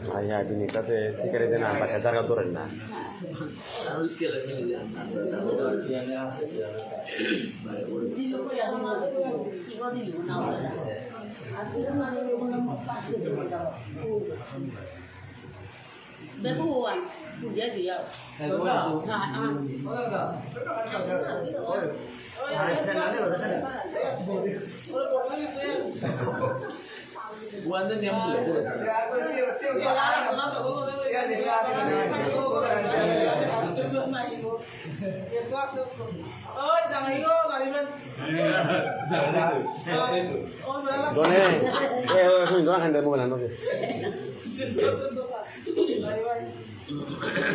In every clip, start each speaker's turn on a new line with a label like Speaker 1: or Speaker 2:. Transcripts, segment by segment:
Speaker 1: Ayah bini kata sikit dia nak pakai cara turun na.
Speaker 2: Harus kira kira. Beruan, dia dia. Buat ni yang boleh.
Speaker 1: Done, kung doon handa mo lang doon.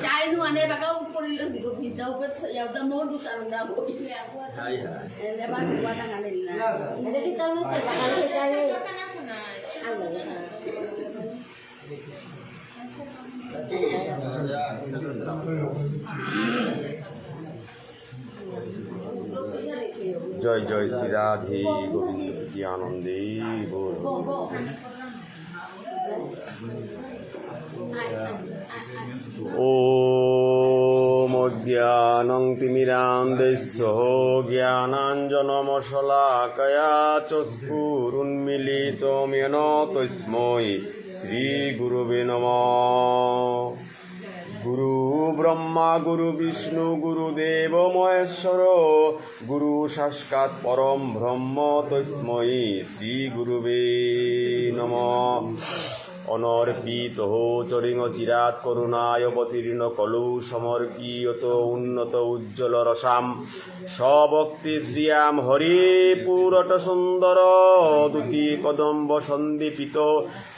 Speaker 3: Chai nu ane bakal ukur ilang digo bintau bet ya udah modus anu dah bo ini aku.
Speaker 2: Iya.
Speaker 3: Ada baru buatan ane lila. Ada di tahun itu bakal cai. Anu.
Speaker 1: জয় জয় শ্রী রাধে গোবিন্দ কি আনন্দে বল। ওম অজ্ঞানং তিমিরান্ধস্য জ্ঞানাঞ্জনমশলাকয়া চক্ষুরুন্মিলিতং येन তস্मै শ্রীগুরবে নমঃ। গুরু ব্রহ্মা গুরু বিষ্ণু গুরুদেব মহেশ্বর গুরু সাক্ষাৎ পরম ব্রহ্ম তস্मै শ্রীগুরুবে নমঃ। অনর্পিত চরিং চিরাত করুণায় অবতীর্ণ কলু সমর্পিত উন্নত উজ্জ্বল রসাম সভক্তি শ্রিয়াম হরি পুরট সুন্দর দুতি কদম্ব সন্দীপিত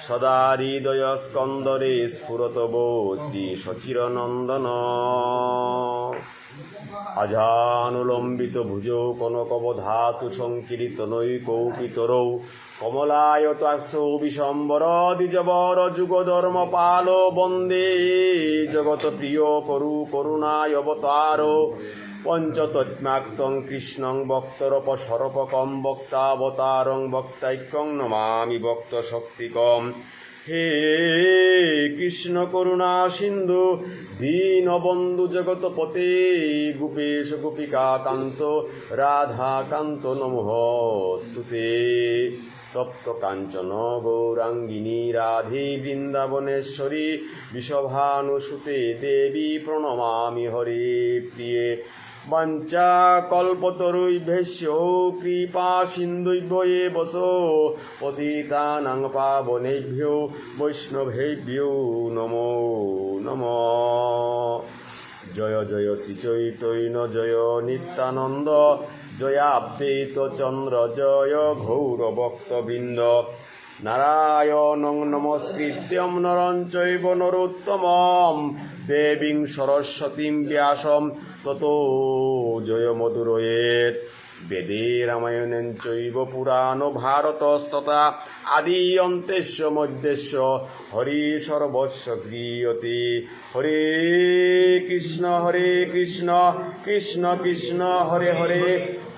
Speaker 1: সদা হৃদয় স্কন্দরে স্ফুরতব শ্রী সচিরনন্দন। আজানুলম্বিত ভুজৌ কনকবধাতু সংকীর্তনৈকৌপিতরৌ কমলায়তাক্ষৌ বিশম্বর দ্বিজবর যুগধর্ম পাল বন্দে জগৎ প্রিয় করু করুণায় অবতার পঞ্চতত্মাক্তং কৃষ্ণং বক্তরপসরপকম বক্তাবতারং বক্তাইক্যং নমামি বক্ত শক্তিকম। হে কৃষ্ণ করুণা সিন্ধু দীনবন্ধু জগৎপতে গোপেশ গোপিকা কান্ত রাধা কান্ত নমঃস্তুতে। তপ্ত কাঞ্চন গৌরাঙ্গিনী রাধে বৃন্দাবনেশ্বরী বৃষভানুসুতে দেবী প্রণমামি হরে প্রিয়ে। বাঞ্ছা কল্পতরুভ্যশ্চ কৃপা সিন্ধুভ্য এব পতিতানাং পাবনেভ্যো বৈষ্ণবেভ্যো নমো নমঃ। জয় জয় শ্রী চৈতন্য জয় নিত্যানন্দ জয়াদ্বৈত চন্দ্র জয় ঘৌর ভক্তবৃন্দ। নারায়ণং নমস্কৃত্যং নরং চৈব নরোত্তমং দেবীং সরস্বতীং ব্যাসং ততো জয়মুদীরয়েৎ। বেদে রামায়ণেন চৈব পুরাণ ভারতস্তথা আদি অন্তেস্য মধ্যস্য হরি সর্বস্ব গীয়তে। হরে কৃষ্ণ কৃষ্ণ কৃষ্ণ হরে হরে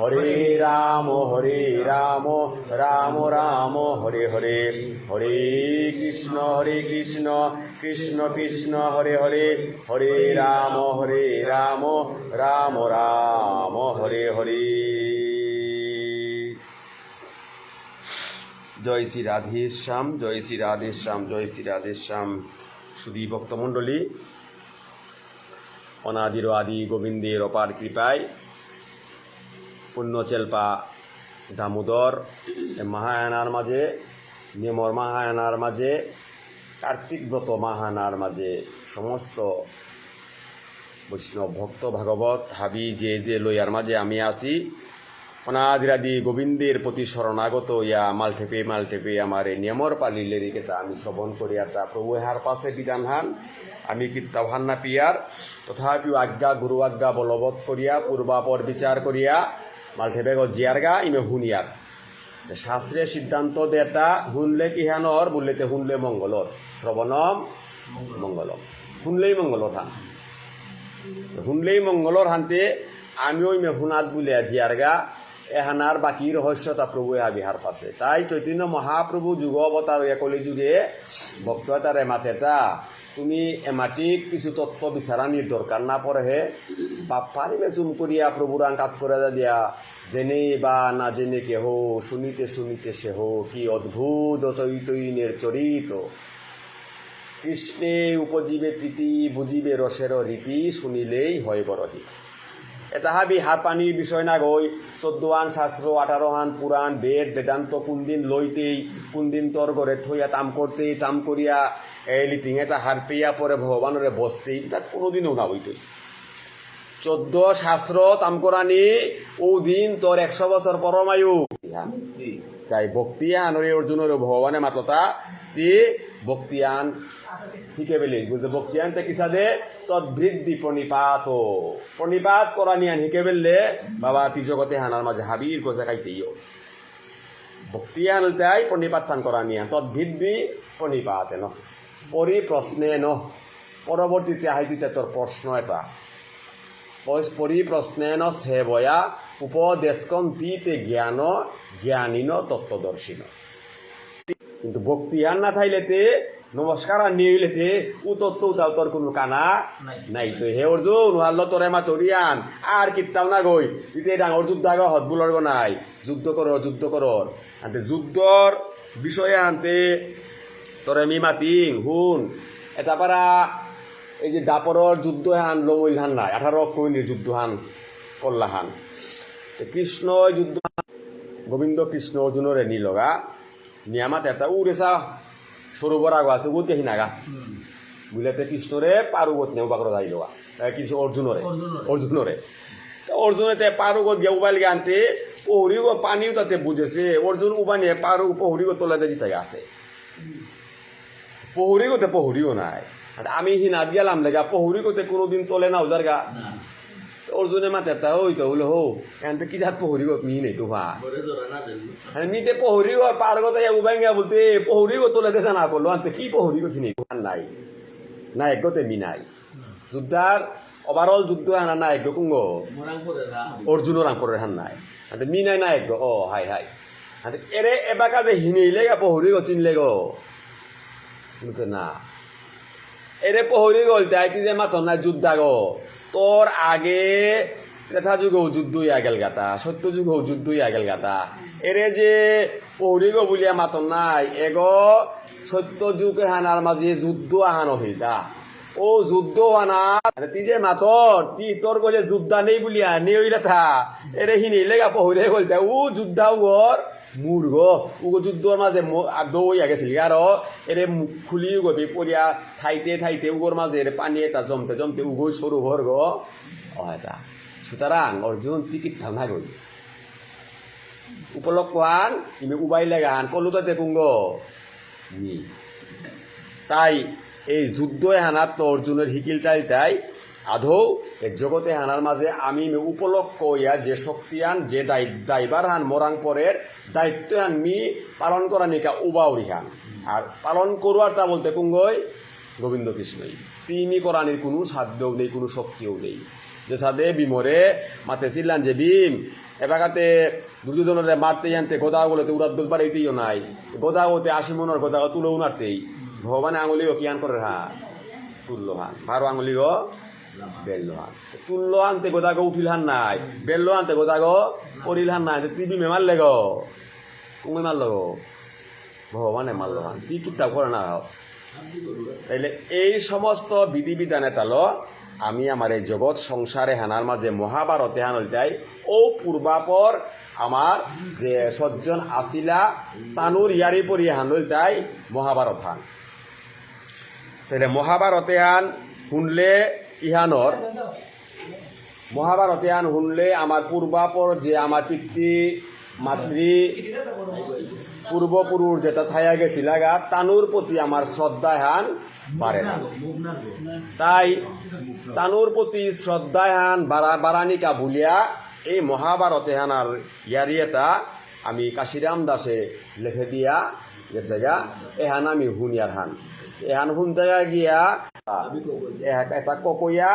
Speaker 1: হরে রাম রাম রাম হরে হরে। হরে কৃষ্ণ কৃষ্ণ কৃষ্ণ হরে হরে হরে রাম রাম রাম হরে হরে। জয় শ্রী রাধেশ্যাম জয় শ্রী রাধেশ্যাম জয় শ্রী রাধেশ্যাম। সুধী ভক্তমণ্ডলী, অনাদির আদি গোবিন্দের অপার কৃপায় পুণ্যচেল্পা দামোদর মাহায়ানার মাঝে নেমর মাহায়ানার মাঝে কার্তিক ব্রত মাহায়ানার মাঝে সমস্ত বৈষ্ণব ভক্ত ভাগবত হাবি যে লইয়ার মাঝে আমি আছি। অনাদিরাদি গোবিন্দের প্রতি শরণাগত ইয়া মালটেপে আমার এই নিয়মর পালিলে রেখেতা আমি শ্রবণ করিয়া তা প্রভু হার পাশে বিধান হান আমি কীর্তাভান না পিয়ার তথাপিও আজ্ঞা গুরু আজ্ঞা বলবৎ করিয়া পূর্বাপর বিচার করিয়া মালটেপে জিয়ারগা ইমে হুনিয়ার শাস্ত্রীয় সিদ্ধান্ত দেতা শুনলে কি হেনর বললেতে শুনলে মঙ্গলর শ্রবণম মঙ্গলম শুনলেই মঙ্গলর হান শুনলেই মঙ্গলর হানতে আমিও ইমে শুনাত বলিয়া জিয়ারগা এহানার বাকি রহস্যতা প্রভু বিহার পাশে তাই চৈতন্য মহাপ্রভু যুগ অবতার কলি যুগে ভক্ত তার এমাতেটা তুমি এমাটিক কিছু তত্ত্ব বিচারানির দরকার না পড়ে হে বা পারিবে চুম করিয়া প্রভুর আঙ্কাত করে দিয়া জেনে বা না জেনে কেহ শুনিতে শুনিতে সেহ কি অদ্ভুত চৈতন্যের চরিত কৃষ্ণে উপজীবে প্রীতি বুঝিবে রসের রীতি শুনিলেই হয় বড়হি এটা হাবি হাত পানির বিষয় না গই 14 হান শাস্ত্র 18 হান পুরাণ বেদ বেদান্ত কোনদিন লইতেই কোনদিন তোর ঘরে থইয়া তাম করতেই তাম করিয়া এই লিটিং এটা হার পেয়া পরে ভগবানরে বসতেই তা কোনোদিনও না হইতই 14 শাস্ত্র তাম করানি ও দিন তোর 100 বছর পরমায়ু তাই ভক্তিয়ান অর্জুনের ভগবানের মাততা তি ভক্তিয়ান শিখে পেলি বুঝতে ভক্তিয়ান তে কিসাদে তদ্বৃদ্ধি প্রণিপাত করা নিয়ান শিখে পেললে বাবা তি জগতে হানার মাঝে হাবির কোজা খাইতেইও ভক্তিয়ান তাই প্রণিপাত থান করা নিয়ান তদ্বৃদ্ধি প্রণিপাত ন পরিপ্রশ্নে ন পরবর্তীতে হাইতে তোর প্রশ্ন এটা পরিপ্রশ্নেন সেবয়া উপদেশকন তীতে জ্ঞান জ্ঞানীন তত্ত্বদর্শীন কিন্তু ভক্তিয়ান না থাইলেতে নমস্কার আর নিয়ে হইলেতে ও তত্ত্ব উতাও তোর কোনো কানা নাই তো হে অর্জুন হাল্ল তোরে মা তরিয়ান আর কিত্তাও না গই ইতে ডাঙর যুদ্ধ আগে হতবুলর গো নাই যুদ্ধ করর আনতে যুদ্ধর বিষয়ে আনতে তোরে মি মাতিং হুন এটা পারা এই যে দাপরর যুদ্ধ হান লমইল হান নাই 18 কইনির যুদ্ধ হান কল্লা হান কৃষ্ণ যুদ্ধ গোবিন্দ কৃষ্ণ অর্জুনরে নিলগা নিয়ামাত এটা উড়েসা সরোবর আগো আছে গতি হিনাগা বুঝলাতে কৃষ্ণরে পারুগত নেও বাকর যাইলগা কৃষ্ণ অর্জুনেতে পারুগত গিয়া উবাইল গে আনতে পহরিগো পানিও তাতে বুঝেছে অর্জুন উবানিয়ে পহরিগো তোলাতে দিতে আছে পহরিও নাই আমি হিনাত গেলাম লেগা পহরিগোতে কোনোদিন তোলে না ওজার গা অর্জুনের মাথা একটা হইতো হলো হো এনতে কি যাত পহরিগো মি নেই তো ভা নিতে পহরিগো পারগত উবাইঙ্গা বলতে পহরিগো তোলে দেশা না করলো আনতে কি পহরিগো থিনি নাই নায়ক গতে মি নাই যুদ্ধার ওভারঅল যুদ্ধ হানা নায়ক গো কুঙ্গ অর্জুন রামপুরের হান নাই আনতে মি নাই নায়ক গো ও হাই আনতে এরে এবাকা যে হিনেইলে গা পহরিগো চিনলে গো কিন্তু না এরে পহরিগো তাইতি যে মাথন নাই যুদ্ধা গো তোর আগে ত্রেতা যুগেও যুদ্ধ হইয়া গেল গাতা সত্য যুগেও যুদ্ধ হইয়া গেল গাতা এরে যে পৌরিগ বলিয়া মাতন নাই এগো সত্য যুগে হানার মাঝে যুদ্ধ আহানো হইতা ও যুদ্ধ হানা তুই যে মাতর তুই তোর গো যে যুদ্ধা নেই বলিয়া নেই হইলা থা এরে হিনি লেগা পহরে বলতা ও যুদ্ধাও গর মূর্গ উগো যুদ্ধর মাঝে দৌড়িয়া গেছিল আর এরে মুখ খুলি গবি পড়িয়া থাইতে উগোর মাঝে এর পানি এটা জমতে উগোই সরু ভর গো এটা সুতরাং অর্জুন টিকিট থাম না গই উপলক্ষান তুমি উবাই লেগান কলুতাতে কুঙ্গ তাই এই যুদ্ধ হানাত তো অর্জুনের হিকিল তাই আদৌ এ জগতে হানার মাঝে আমি উপলক্ষ ইয়া যে শক্তিয়ান যে দায়বার হান মরাং পরের দায়িত্ব হান মি পালন করা নিকা উবাউরি হান আর পালন করুয়ার তা বলতে কুঙ্গই গোবিন্দ কৃষ্ণই তিনি করানির কোনো সাধ্যও নেই কোনো শক্তিও নেই যে সাদে বিমরে মাতে ছিলেন যে ভীম এবাকাতে দুর্যোধনের মারতে জানতে গোদাগুলোতে উড়াদ্দোল পারিতেইও নাই গোদাগোতে 80 মনের গোদাগো তুলে উনারতেই ভগবানে আঙুলিও কিয়ান করে হান তুললো হান ভারো আঙুলিও বেললো হান তুললো আনতে গোদাগো উঠিল হান নাই বেললো আনতে গোদাগো পড়িল হান নাই তুই বিমে মারলে গো তুমি মারলো গো ভগবানে মারলো হান কি কিতাব করে না তাইলে এই সমস্ত বিধিবিধান এতালো আমি আমার এই জগৎ সংসারে হানার মাঝে মহাভারতে হানল তাই ও পূর্বাপর আমার যে সজ্জন আসিলা তানুর ইয়ারি পরি হানল তাই মহাভারত হান তাহলে মহাভারতে হান শুনলে ইহানর মহাভারতে হান শুনলে আমার পূর্বাপর যে আমার পিতৃ মাতৃ পূর্বপুরুষ যেটা থাইয়া গেছিল গা তানুর প্রতি আমার শ্রদ্ধায় হান বাড়ে না তাই তানুর প্রতি শ্রদ্ধায় হান বারানিকা ভুলিয়া এই মহাভারতে হানার ইয়ারিয়েটা আমি কাশিরাম দাসে লিখে দিয়া গেছে গা এহান আমি হুনিয়ার হান এহান শুনতে গিয়া এটা ককইয়া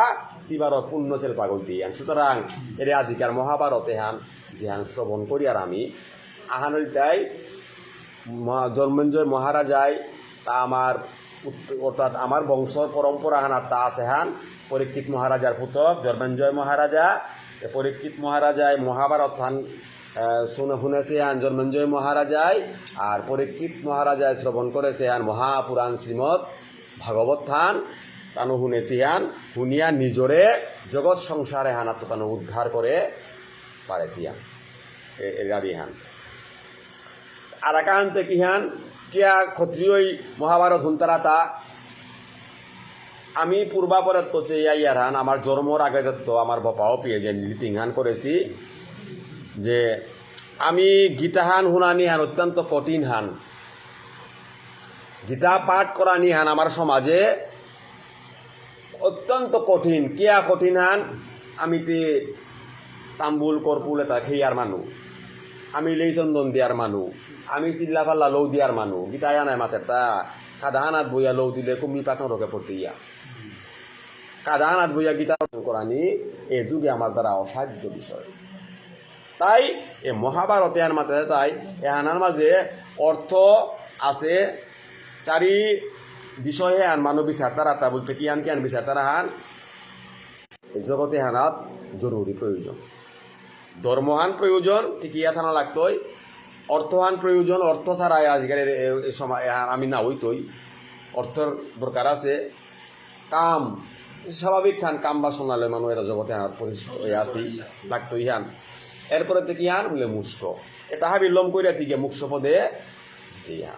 Speaker 1: তিবারত পুণ্য চেল পাগল দিয়ান সুতরাং এর আজিকার মহাভারতে হান যেহান শ্রবণ করি আর আমি আহানুল তাই জন্মেঞ্জয় মহারাজায় তা আমার অর্থাৎ আমার বংশর পরম্পরা হান তা আছে হান পরীক্ষিত মহারাজার পুতক জন্মেঞ্জয় মহারাজা পরীক্ষিত মহারাজায় মহাভারত হান শুনেছে হান জন্মেঞ্জয় মহারাজায় আর পরীক্ষিত মহারাজায় শ্রবণ করেছে হান মহাপুরাণ শ্রীমৎ ভাগবত থান তানু শুনেছি হান শুনিয়া নিজরে জগৎ সংসারে হান আত্মতানু উদ্ধার করে পারেছি হান এরাদি হান আর একান্তে কি হান কিয়া ক্ষত্রিয়ই মহাভারত হুন্তারা তা আমি পূর্বাপরাত করছে ইয়ার হান আমার জন্মর আগে তো আমার বাপাও পেয়ে যে নীতিহান করেছি যে আমি গীতাহান হুনানি হান অত্যন্ত কঠিন হান গীতা পাঠ করানি হান আমার সমাজে অত্যন্ত কঠিন কিয়া কঠিন হান আমি তে তাম্বুল কর্পুল এটা খেয়ার মানু আমি লেইচন্দন দিয়ার মানু আমি চিল্লা পাল্লা লৌ দিয়ার মানু গীতায় নাই মাতেরটা কাদাহানাত বইয়া লৌ দিলে কুমড়ি পাটন রকে পড়তে ইয়া কাদাহানাত বইয়া গীতা করানি এ যুগে আমার দ্বারা অসাধ্য বিষয় তাই এ মহাভারতে আন মাতে তাই এ আনার মাঝে অর্থ আছে চারি বিষয়ে আন মানব বিচার তারা তা বলছে কি আন কি আন বিচার তারা হান এই জগতে হানাত জরুরি প্রয়োজন ধর্মহান প্রয়োজন ঠিক ইয়া থানা লাগতোই অর্থহান প্রয়োজন অর্থ ছাড়া আজকের এই সময় আমি না হইতই অর্থর দরকার আছে কাম স্বাভাবিক খান কাম বাসনালে মানুষ এটা জগতে হাত পরিচিত হয়ে আসি লাগতো ইহান এরপরে থেকে ইহান বলে মুষ্ট এটা হাবি লম কইরা থেকে মুক্ষ পদে ইহা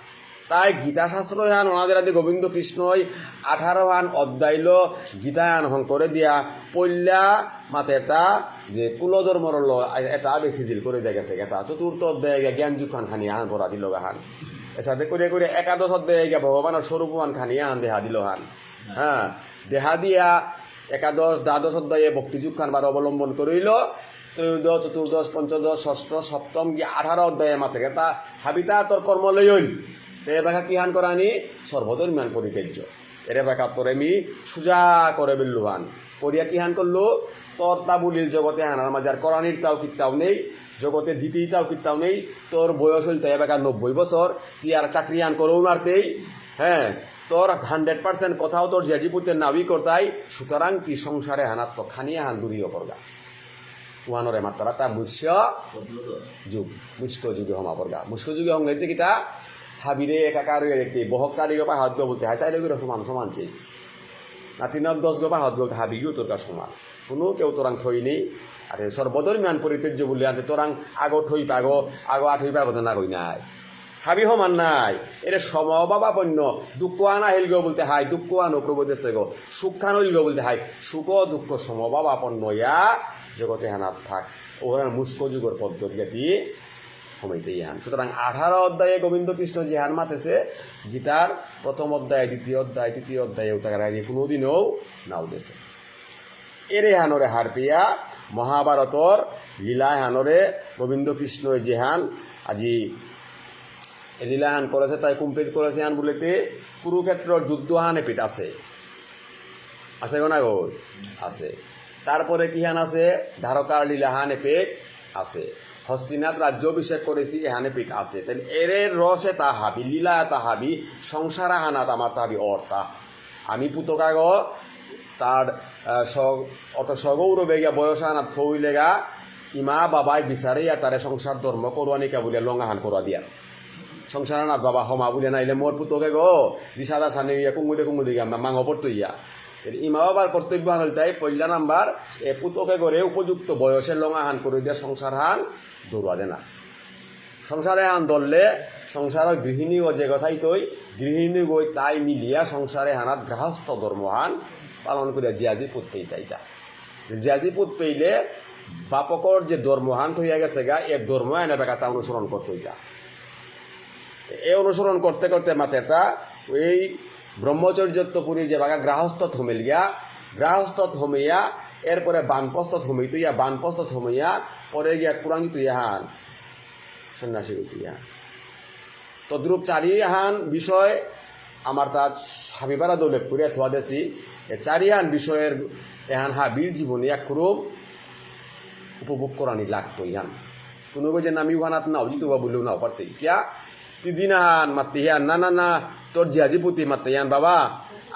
Speaker 1: তাই গীতা শাস্ত্র হান ওনাদের আদি গোবিন্দ কৃষ্ণই 18 হান অধ্যায়ল গীতায়ান হন করে দিয়া পল্যা মাতে এটা যে কুলধর্মর এটা বেশি জিল করে দিয়ে গেছে এটা চতুর্থ অধ্যায় জ্ঞান যুগ খান খানি আহান পড়া দিল হান এসাথে করে করে একাদশ অধ্যায় ভগবানের স্বরূপমান খানি আহান দেহা দিল হান হ্যাঁ দেহা দিয়া একাদশ দ্বাদশ অধ্যায়ে ভক্তিযুগ খান বার অবলম্বন করিল ত্রয়োদশ চতুর্দশ পঞ্চদশ ষষ্ঠ সপ্তম গিয়ে 18 অধ্যায়ের মাতে এটা হাবিতা তোর কর্ম লইল এর ব্যাখ্যা কি হান করানি সর্বধর্মিয়ান পরিত্যাজ্য এর ব্যাখ্যা তোর আমি সুজা করে বিল্লু হান করিয়া কি হান করলো তোর তা বলিল জগতে হানার মাঝে আর করানির তাও কিত্তাও নেই জগতে দ্বিতীয়টাও কিত্তাও নেই তোর বয়স হইল তাই ব্যাখ্যা 90 বছর তুই আর চাকরি আন করো নারতেই হ্যাঁ তোর 100% কথাও তোর জিয়াজিপুতের নাবি করতাই সুতরাং তুই সংসারে হানাত তো খানিয়া হান দূরীয় করগা ওয়ানরে মাত্রা তা মুষ্য যুগ মুষ্ক যুগে হমা করগা মুষ্ক যুগে হং লেতে কিতা হাবিরে একাকার হয়ে দেখতে বহক চারি গোপা হাত গো বলতে হাই চারি গো সমান সমান চেস না 3-10 গোপা হাত গো হাবিও তোর কাছে সমান কোনো কেউ তোরাং থই নেই আর সর্বধর্মিয়ান পরিত্যাজ্য বলে আনতে তোরাং আগো ঠই পাগো আগো আঠই পাগো না কই নাই হাবি সমান নাই এটা সমবাবাপন্য দুঃখ আনা হেল গো বলতে হাই দুঃখ আনো প্রভু দেশে গো সুখ খান হইল গো বলতে হাই সুখ দুঃখ সমবাবাপন্য ইয়া জগতে হানাত থাক ওরা মুস্ক যুগের পদ্ধতি দিয়ে কমাইতে ইহান সুতরাং 18 অধ্যায়ে গোবিন্দ কৃষ্ণ যে হান মাতেছে গীতার প্রথম অধ্যায় দ্বিতীয় অধ্যায় তৃতীয় অধ্যায়ে তাকে কোনোদিনও নাও দেছে এরে হানরে হার পিয়া মহাভারতর লীলায় হানরে গোবিন্দ কৃষ্ণ যে হান আজি লীলাহান করেছে তাই কমপ্লিট করেছে হান বলেতে কুরুক্ষেত্রর যুদ্ধ হান এপিট আছে আছে গো না গো আছে তারপরে কি হান আছে ধারকার লীলাহান এপিট আছে হস্তিনাথ রাজ্য অভিষেক করেছি এহানে পিঠ আছে তাহলে এর রসে তা হাবি লীলা তা হাবি সংসারা হানাত আমার তাবি অর্থা আমি পুতকাগ তার অত সগৌরবে গিয়া বয়স হানাত খইলেগা ইমা বাবাই বিচারিয়া তারে সংসার ধর্ম করুয়ানিকা বলে লঙ্গাহান করুয়া দিয়া সংসার হানাত বাবা হমা বলে নাইলে মোর পুতকে গো দিশাদা সানে ইয়া কুমুদে গিয়া মাঙ পড়তো ইয়া ইমা বাবার কর্তব্য আনল তাই পয়লা নাম্বার এ পুতকে করে উপযুক্ত বয়সে লঙ্গাহান করে দিয়া সংসার হান দৌড়া দে না সংসারে হান ধরলে সংসারের গৃহিণী ও যে কথাই তৈ গৃহিণী গই তাই মিলিয়া সংসারে হানাত গৃহস্থ ধর্মহান পালন করে জিয়াজি পুত পেই তাইটা জিয়াজি পুত পেইলে বাপকর যে ধর্মহান হইয়া গেছে গা এর ধর্ম এনে বেকাতা অনুসরণ করতে হইতা এই অনুসরণ করতে করতে মাতেটা এই ব্রহ্মচর্যত্বপুরী যে বাগা গৃহস্থ থমিল গিয়া গৃহস্থ থমিয়া এরপরে বানপ্রস্থ থমি তুইয়া বানপ্রস্থ থমিয়া পরে গিয়া কুরাঙ্গি তুই হান সন্ন্যাসী তুইয়া তদ্রূপ চারি হান বিষয় আমার তার হাবিবারা দৌলেখ করিয়া থোয়া দেছি চারি হান বিষয়ের এহান হাবির জীবনে এক খুব উপভোগ করানি লাগতো ইহান কোনো যে নামি ওয়ানাত নাও জিতু বা বললেও নাও পারতে কিয়া তুই দিন আন মারতে হিয়ান না না না তোর জিয়াজি পুতি মারতে হিয়ান বাবা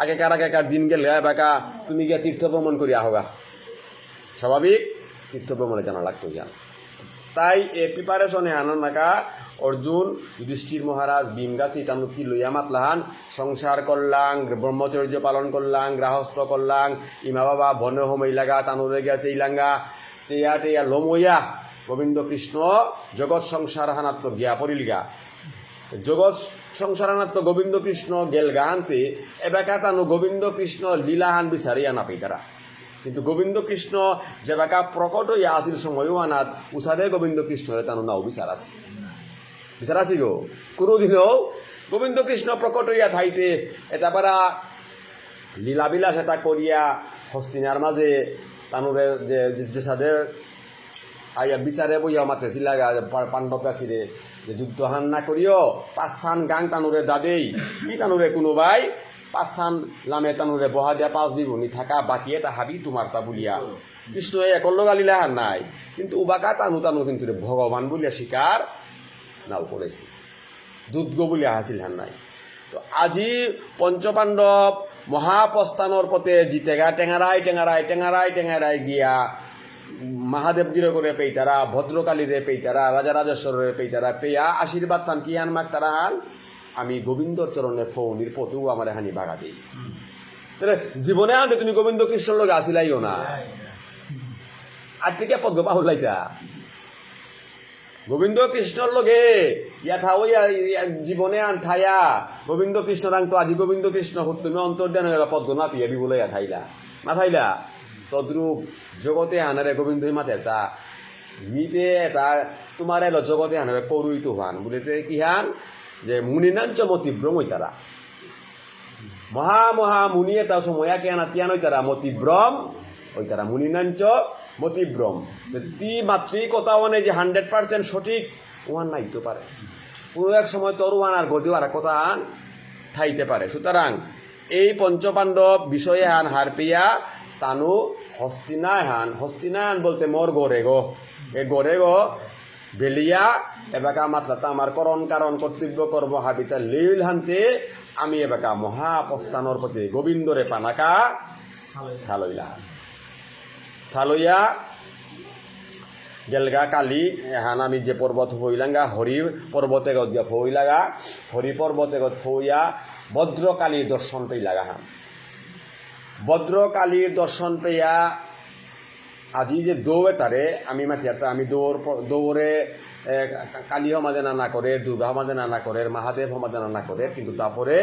Speaker 1: আগেকার দিন গেলে বাকা তুমি গিয়া তীর্থ ভ্রমণ করি আহগা স্বাভাবিক তীর্থ ভ্রমণে জানা লাগতো ইয়ান তাই এ প্রিপারেশনে আনার নাকা অর্জুন যুধিষ্ঠির মহারাজ ভীমগাছি তানুকি লইয়া মাতলাহান সংসার করলাং ব্রহ্মচর্য পালন করলাং গৃহস্থ করলাং ইমা বাবা বন হমাইলাগা তানুরে গিয়া সেইলাঙ্গা সেইয়াটে ইয়া লমইয়া গোবিন্দ কৃষ্ণ জগৎ সংসার হানাত্ম গিয়া পড়িলগা জগৎ সংসারানাত্ম গোবিন্দ কৃষ্ণ গেলগা আনতে এবাকা তানু গোবিন্দ কৃষ্ণ লীলাহান বিচারিয়া না পেতারা কিন্তু গোবিন্দ কৃষ্ণ যেবাকা প্রকট হইয়া আসিল সময়ও আনাত উষাদে গোবিন্দ কৃষ্ণরে তানু নাও বিচার আছে গো কোনোদিনও গোবিন্দ কৃষ্ণ প্রকট হইয়া থাইতে এটা পারা লীলাবিলাস এটা করিয়া হস্তিনার মাঝে তানুরে যে সাদে আইয়া বিচারে বইয়া মাতেছিল পাণ্ডব গাছিরে যে যুদ্ধ হান না করিও পাঁচখান গাং তানুরে দাদেই কি তানুরে কোনোবাই পাঁচখান লামে তানুরে বহা দিয়া 5 বিবনি থাকা বাকি এটা হাবি তোমার তা বলিয়া কৃষ্ণ একল্ল গালিলা হার নাই কিন্তু উবাকা তানু কিন্তু ভগবান বলিয়া স্বীকার নাও করেছি দুধগ বলিয়া হাসিল হার নাই তো আজি পঞ্চপাণ্ডব মহাপ্রস্থানর পথে জিতেগা টেঙারাই গিয়া মহাদেবজিরে করে পেইতারা ভদ্রকালীরে পেইতারা রাজা রাজেশ্বরের পেইতারা পেয়া আশীর্বাদ তান কি হান মাগ তারা হান আমি গোবিন্দর চরণে ফৌনির পথেও আমার হানি বাগা দিই তাহলে জীবনে আনতে তুমি গোবিন্দ কৃষ্ণর লোক আসিলাইও না আর থেকে পদ্ম পাহলাইতা গোবিন্দ কৃষ্ণর লগে ইয়াথা ওই জীবনে আন থাইয়া গোবিন্দ কৃষ্ণ রাং তো আজি গোবিন্দ কৃষ্ণ তুমি অন্তর্ধান পদ্ম না পিয়া বিবলে থাইলা না থাইলা তদ্রূপ জগতে আনারে গোবিন্দ মাতে তা মিতে এটা তোমার এলো জগতে আনারে পৌরহিত হান বলিতে কি হান যে মুনিনাঞ্চ মতিভ্রম হইতারা মহা মুনি এটা সময়া কে আনা তিয়ান হইতারা মতিভ্রম হইতারা মুনিনাঞ্চ মতিভ্রম তি মাতৃ কথা মানে যে 100% সঠিক ওয়ান নাইতে পারে কোনো এক সময় তোর ওয়ান আর গজু আর কথা আন ঠাইতে পারে সুতরাং এই পঞ্চপাণ্ডব বিষয়ে হান হার পেয়া তানু হস্তিনায়ন বলতে মোর গড়ে গো এ গড়ে গো বেলিয়া এবাকা মাতলাতা আমার করণ কারণ কর্তব্য কর্ম হাবিতা লীল হানতে আমি এবাকা মহাপ্রস্থানর প্রতি গোবিন্দরে পানাকা ছালইয়া গেলগা কালি হান আমি যে পর্বত হইলাঙ্গা হরি পর্বতে গিয়া ফইলাগা হরি পর্বতে গত ফইয়া ভদ্রকালীর দর্শন পেইলাগা হান ভদ্রকালীর দর্শন পেয়া আজি যে দৌড়ে তারে আমি মাতিয়াটা আমি দৌড়ে কালী সমাধে না করে দুর্গা সমাধে না করে মহাদেব সমাধে না করে কিন্তু তারপরে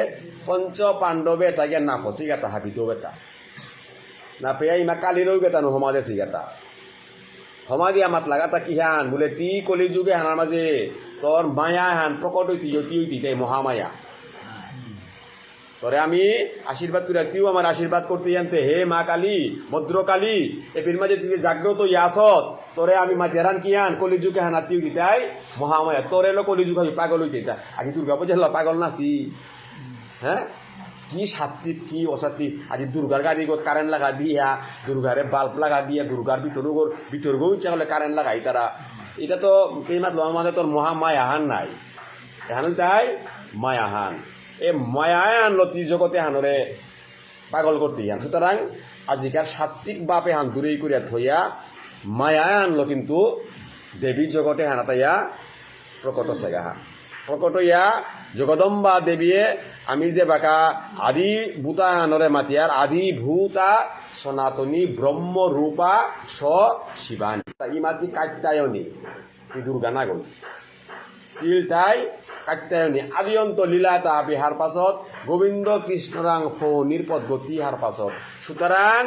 Speaker 1: পঞ্চ পাণ্ডবে তাকে না পচি গেতা হাবি দৌড়েতা না পেয়া ইমা কালীরও গেতা নো সমাধে চিগাতা সমাধি আমাত লাগাতা কি হান বলে তি কলি যুগে হানার মাঝে তোর মায়া হান প্রকট হইতি তাই মহামায়া তোরে আমি আশীর্বাদ করি তুইও আমার আশীর্বাদ করতে জানতে হে মা কালী ভদ্রকালী এপির মাঝে তুই জাগ্রত ইয়াসত তোরে আমি মা তেরান কি আন কলিযুগে হানা তিউ দিতাই মহামায়া তোরে এলো কলিযুগ আমি পাগল হইতে আজি দুর্গা পূজা হলো পাগল নাছি হ্যাঁ কি সাত্বিক কি অসাত্বিক আজি দুর্গার গাড়ি কারেন্ট লাগা দিয়া দুর্গারে বাল্ব লাগা দিয়া দুর্গার ভিতর গো ইচ্ছা হলে কারেন্ট লাগাই তারা এটা তো এই মাত আমাদের তোর মহামায়াহান নাই এখন তাই মায়াহান এ মায়ায় আনলো ত্রিজগতে হানরে পাগল করতে হান সুতরাং আজিকার সাত্বিক বাপে হান দূরেই করিয়া থইয়া মায়ায় আনলো কিন্তু দেবী জগতে হানাতাইয়া প্রকট সেগা হান প্রকট হইয়া জগদম্বা দেবীয়ে আমি যে বাকা আদি ভূতা হানরে মাতিয়ার আদি ভূতা সনাতনী ব্রহ্ম রূপা স শিবানী ইমাতি কাত্যায়নী এই দুর্গা নাগল তিল তাই কাত্যায়নী আদিয়ন্ত লীলা তা বিহার পাছত গোবিন্দ কৃষ্ণরাং ফৌনির পদ্গতি হার পাছত সুতরাং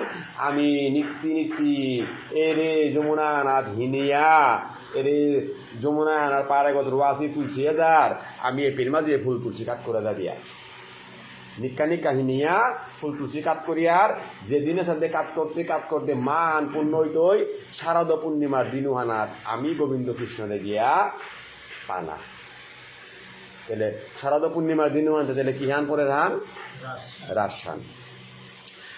Speaker 1: আমি নীতি এরে যমুনা নাথ হিনিয়া এরে যমুনা আনার পারে গত রুয়াশি তুলসী হাজার আমি এপির মাঝে ফুল তুলসী কাট করে দিয়া নিকা হিনিয়া ফুল তুলসী কাট করিয়ার যেদিনে সাথে কাট করতে মান পূর্ণ হইতই শারদ পূর্ণিমার দিনু হানাত আমি গোবিন্দ কৃষ্ণরে গিয়া পানা তাহলে শারদ পূর্ণিমার দিনও আনতে তাহলে কি হান পরে হান রাসান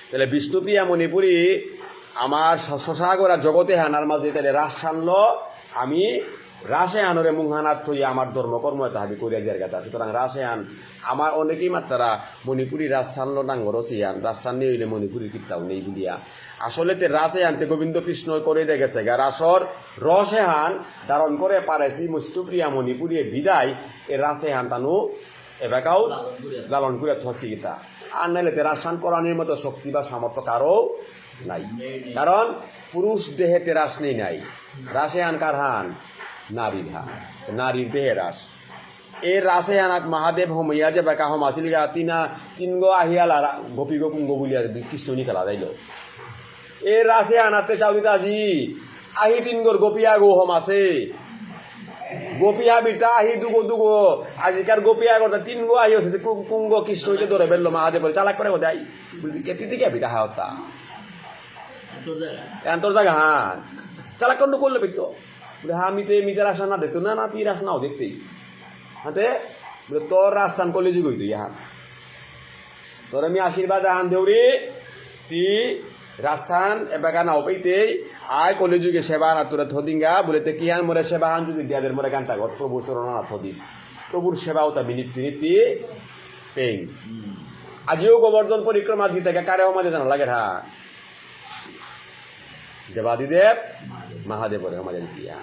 Speaker 1: তাহলে বিষ্ণুপ্রিয়া মণিপুরী আমার শশাগরা জগতে হানার মাঝে তাহলে রাস সানলো আমি রাসায়নরে মুহানাত থইয়া আমার ধর্মকর্ম তাহাবি করিয়া যার কথা সুতরাং রাসায়ন আমার অনেকেই মাত্রা মণিপুরি রাজস্থান ডাঙ্গর সিয়ান রাজস্থান নিয়ে হইলে মণিপুরির কিতাও নেই বুলিয়া আসলে তে রাসায়নতে গোবিন্দ কৃষ্ণ করে দেখেছে গা রাসর রসেহান ধারণ করে পারেছি মুষ্টুপ্রিয়া মণিপুরিয়ে বিদায় এ রাসায়ন তানু এবাকাও লালন করে থসি গীতা আর নাইলে তে রাসায়ন করানোর মতো শক্তি বা সামর্থ্য কারো নাই কারণ পুরুষ দেহে তে রাস নেই নাই রাসায়ন কার হান নারীর হান নারীর দেহে রাস এর রাসে আনাত মহাদেব হমইয়া যে বেকা হম আসিল গা তিন গো আহিয়াল আর গোপী গো কুঙ্গ বলিয়া কৃষ্ণ নিকালা যাইল এর রাসে আনাতে চাউলিতা আজি আহি তিন গোর গোপিয়া গো হম আছে গোপিয়া বিটা আহি দুগো আজিকার গোপিয়া গোটা তিন গো আহি আছে কুঙ্গ কৃষ্ণ হইতে ধরে বেললো মহাদেব চালাক করে দেয় বলছি কেতি থেকে বিটা হাওতা তোর জায়গা হান চালাক কন্ড করলে বিতো বলে হ্যাঁ মিতে রাসা না দেখতো না তুই রাস নাও দেখতেই হাতে বলে তোর রাসান করলে যুগ হইতো ইহান তোর আমি আশীর্বাদ আহান দেউরি তি রাসান এবাকা নাও পাইতে আয় কলি যুগে সেবা না তোরা থদিঙ্গা বলে তে কি হান মোরে সেবা হান যদি দিয়াদের মোরে গানটা গত প্রভুর চরণা থদিস প্রভুর সেবাও তা নীতি পেং আজিও গোবর্ধন পরিক্রমা দিতে কারে আমাদের জানা লাগে হ্যাঁ দেবাদিদেব মহাদেবরে আমাদের দিয়া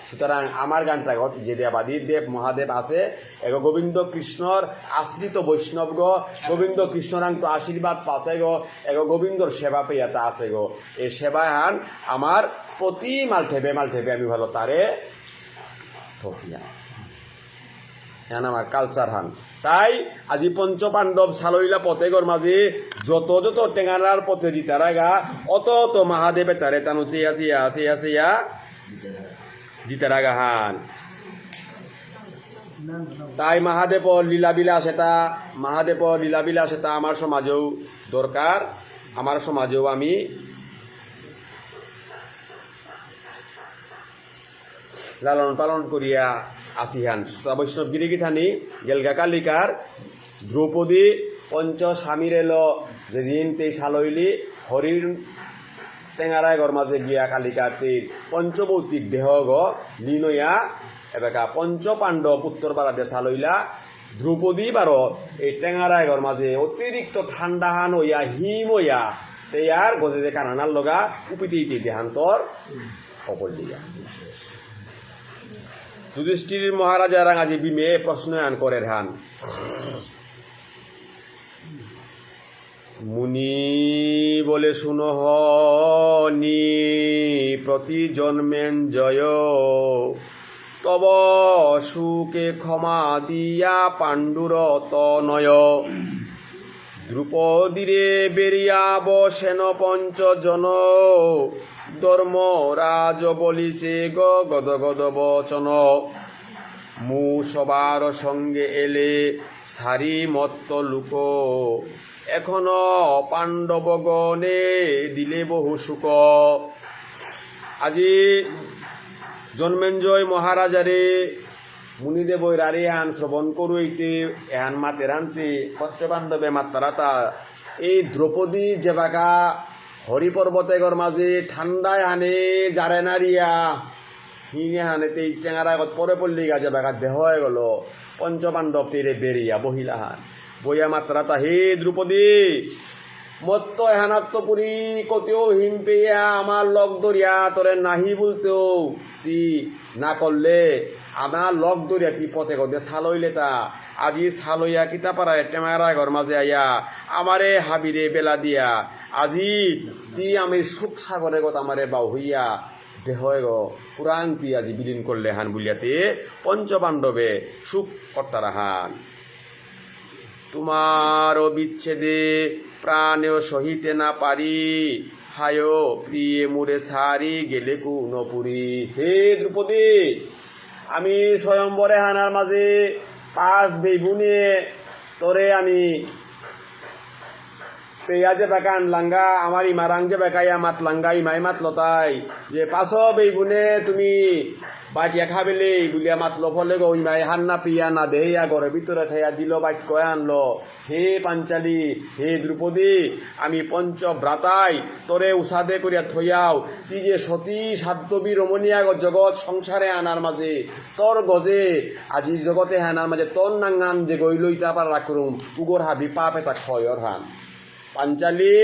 Speaker 1: সুতরাং আমার গানটা যে দেবাদিদেব মহাদেব আছে এগ গোবিন্দ কৃষ্ণর আশ্রিত বৈষ্ণব গো গোবিন্দ কৃষ্ণরাং তো আশীর্বাদ পাশে গো এগ গোবিন্দর সেবা পেয়াতা আছে গো এই সেবায় হান আমার প্রতি মাল ঠেবে আমি ভালো তারে থসিয়া হ্যাঁ আমার কালচার হান তাই আজি পঞ্চপাণ্ডব সালইলা পথেগর মাঝে যত টেঙারার পথে দিতারা গা অত মহাদেবে তারে তানু চেয়া জিতারা গা হান তাই মহাদেব লীলাবিলাস এটা আমার সমাজেও দরকার আমার সমাজেও আমি লালন পালন করিয়া আসিহান বৈষ্ণব গিরিগিথানি গেলগা কালিকার দ্রৌপদী পঞ্চ স্বামীর এলো যেদিন তেই সালইলি হরির টেঙারায় গর মাঝে গিয়া কালিকার তীর পঞ্চভৌতিক দেহ গ লিনইয়া এবাকা পঞ্চ পাণ্ডব উত্তর পাড়াতে সালইলা দ্রৌপদী বারো এই টেঙারায় গর মাঝে অতিরিক্ত ঠান্ডা হান হইয়া হিম হইয়া তেয়ার গজে যে কানানার লগা উপিতে দেহান্তর অপর দিয়া যুধিষ্ঠির মহারাজা রাঙাজি বিমে প্রশ্নয়ান করের হান মুনি বলে শুনো নি প্রতি জন্মেন জয় তব সুকে ক্ষমা দিয়া পাণ্ডুর তনয় দ্রুপদীরে বেরিয়াব সেন পঞ্চজন ধর্মরাজ বলিছে গদ বচন মু সবার সঙ্গে এলে সারি মত্ত লুক এখনো পাণ্ডবগণে দিলে বহু সুখ আজি জন্মেঞ্জয় মহারাজারে মুনিদেব রারে হান শ্রবণ করুইতে এহান মাতে রানতে পঞ্চপাণ্ডবে মাত্রাতা এই দ্রৌপদী যে বাগা হরিপর্বতে গর মাঝে ঠান্ডায় হানে জারে নারিয়া হিনে হানেতে টেঙারা পরে পড়লি গাছে বাগা দেহ হয়ে গেল পঞ্চপাণ্ডব তীরে বেরিয়া বহিলা হান বইয়া মাত্রাতা হে দ্রৌপদী মত্ত এহানাত্মপুরী কতেও হিম পেয়া আমার লগ দরিয়া তোরে নাহি বলতেও তি না করলে আমার লগ দরিয়া তি পথে গদে সালইলে তা আজি সালইয়া কিতা পাড়ায় টেমারা ঘর মাঝে আইয়া আমারে হাবিরে বেলা দিয়া আজি তি আমি সুখ সাগরে গত আমারে বাউ হইয়া দেহ গো পুরাণ তি আজি বিলীন করলে হান বুলিয়াতে পঞ্চপাণ্ডবে সুখ কর্তারা হান তোমার বিচ্ছেদে প্রাণেও সহিতে না পারি হায় প্রিয়ে মুরে সারি গেলে কুনপুরি হে দ্রৌপদী আমি স্বয়ম্বরে হানার মাঝে 5 বেবুনে তোরে আমি te ya je bakan langa amari marang je bakaya mat langa imai mat lotai je paso bei bune tumi বাটিয়া খাবেলে বুলিয়া মাতলো ফলে গো ইমাই হান্না পিয়া না দেহিয়া ঘরের ভিতরে থাইয়া দিল বাক্য আনলো হে পাঞ্চালী হে দ্রৌপদী আমি পঞ্চভ্রাতাই তোরে উসাদে করিয়া থইয়াও তুই যে সতী সাধ্যবী রমণীয়া জগৎ সংসারে আনার মাঝে তোর গজে আজি জগতে হানার মাঝে তোর নাঙ্গান যে গইলইতা পার রাখরুম উগর হাবি পাপ এটা ক্ষয়র হান পাঞ্চালী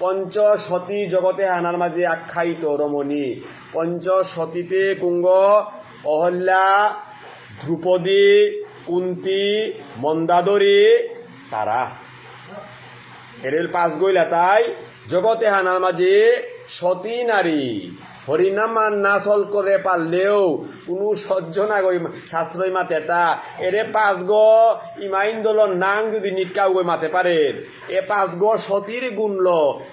Speaker 1: পঞ্চ সতী জগতে আনার মাঝে আখ্যায়িত রমণী পঞ্চ সতীতে কুঙ্গ অহল্যা দ্রৌপদী কুন্তি মন্দাদরী তারা এরেল পাঁচ গইলা তাই জগতে হানার মাঝে সতী নারী হরিনাম না চল করে পারলেও কোনো সহ্য না গই শাস্ত্রই মাতে এটা এরে পাঁচ গো ইমাইন দলর নাং যদি নিকাও গই মাতে পারে এ পাঁচ গো সতীর গুণল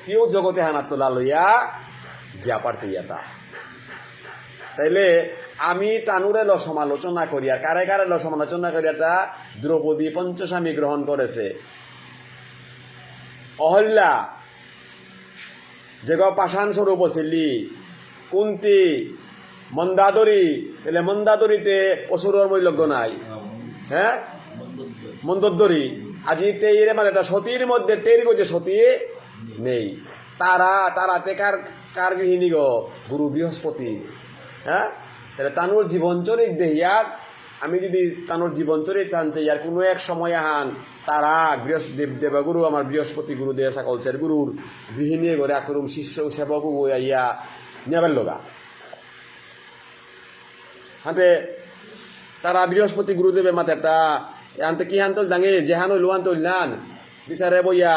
Speaker 1: তিও জগতে হানার তোলা লইয়া গিয়া পারতে ইয়াতা তাইলে আমি তানুরে ল সমালোচনা করি আর কারে কারে ল সমালোচনা করি এটা দ্রৌপদী পঞ্চস্বামী গ্রহণ করেছে অহল্যা যে গো পাষাণ স্বরূপ ছিলি কুন্তি মন্দাদরী তাহলে মন্দাদরীতে অসুরর মৈলজ্ঞ নাই হ্যাঁ মন্দোদরী আজি তেইরে মানে এটা সতীর মধ্যে তের গো যে সতী নেই তারাতে কার গৃহিণী গো গুরু বৃহস্পতি হ্যাঁ তাহলে তানুর জীবনচরিত দেহিয়ার আমি যদি তানুর জীবনচরিত টানছে ইয়ার কোনো এক সময় হান তারা দেবগুরু আমার বৃহস্পতি গুরুদেব সকলছের গুরুর গৃহিণী করে আকরুম শিষ্য সেবক ইয়া নেবেন লগা হাতে তারা বৃহস্পতি গুরুদেবের মাথা একটা আনতে কি হান্তল জাঙে যেহান হইল আন্তল নান বিচারে বইয়া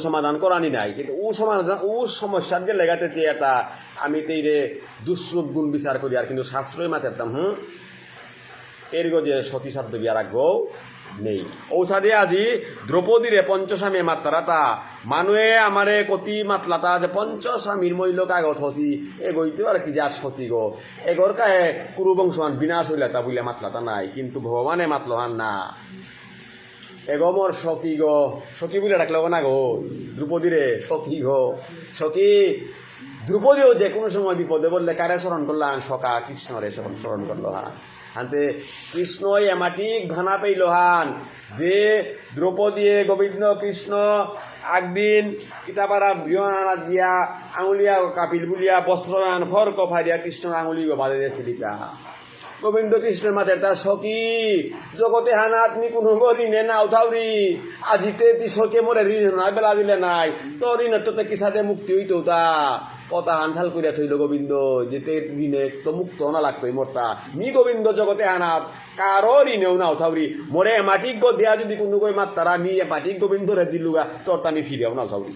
Speaker 1: সমাধান করানি নাই কিন্তু ও সমস্যার যে লেগাতে চেয়ে এটা আমি তেইরে দুষ্রূপ গুণ বিচার করি আর কিন্তু শাস্ত্রই মাথারতাম এর গো যে সতী শব্দ বিয়ার রাখবো নেই ঔষধে আজি দ্রৌপদীরে পঞ্চস্বামী মাত্রা তা মানুয়ে আমারে কতি মাতলাতা যে পঞ্চস্বামীর মৈল কাগজ হসি এ গইতে পারে কি যার সতী গো এগর কাহে কুরুবংশমান বিনাশ হইলাতা বলে মাতলাতা নাই কিন্তু ভগবানে মাতলহান না এগমর সখী গো সখী বলে ডাকলো না গো দ্রৌপদীরে সখী গো সখী দ্রৌপদীও যে কোনো সময় বিপদে বললে কারে স্মরণ করলাম সখা কৃষ্ণরে স্মরণ করলো হাতে কৃষ্ণই এমাটিক ভানা পেইল হান যে দ্রৌপদী গোবিন্দ কৃষ্ণ একদিন কিতাপারা বিহানা দিয়া আঙুলিয়া কাপিল বুলিয়া বস্ত্র ফর কফা দিয়া কৃষ্ণর আঙুলি বাঁধে দিয়েছিলিতা গোবিন্দ কৃষ্ণের মাথায় তার সখী জগতে হানা আপনি কোনো ঋণে না উঠাওরি আজিতে তুই সখে মরে ঋণ নাই বেলা দিলে নাই তো ঋণের তো কি সাথে মুক্তি হইতো তা কথা হানঠাল করিয়া থইল গোবিন্দ যেতে ঋণে তো মুক্ত না লাগতোই মরতা মি গোবিন্দ জগতে হানাত কারো ঋণেও না উঠাওরি মরে মাটিক গো দেয়া যদি কোনো কই মাত্তারা মি মাটিক গোবিন্দরে দিলুগা তোর তা আমি ফিরেও না উঠাওরি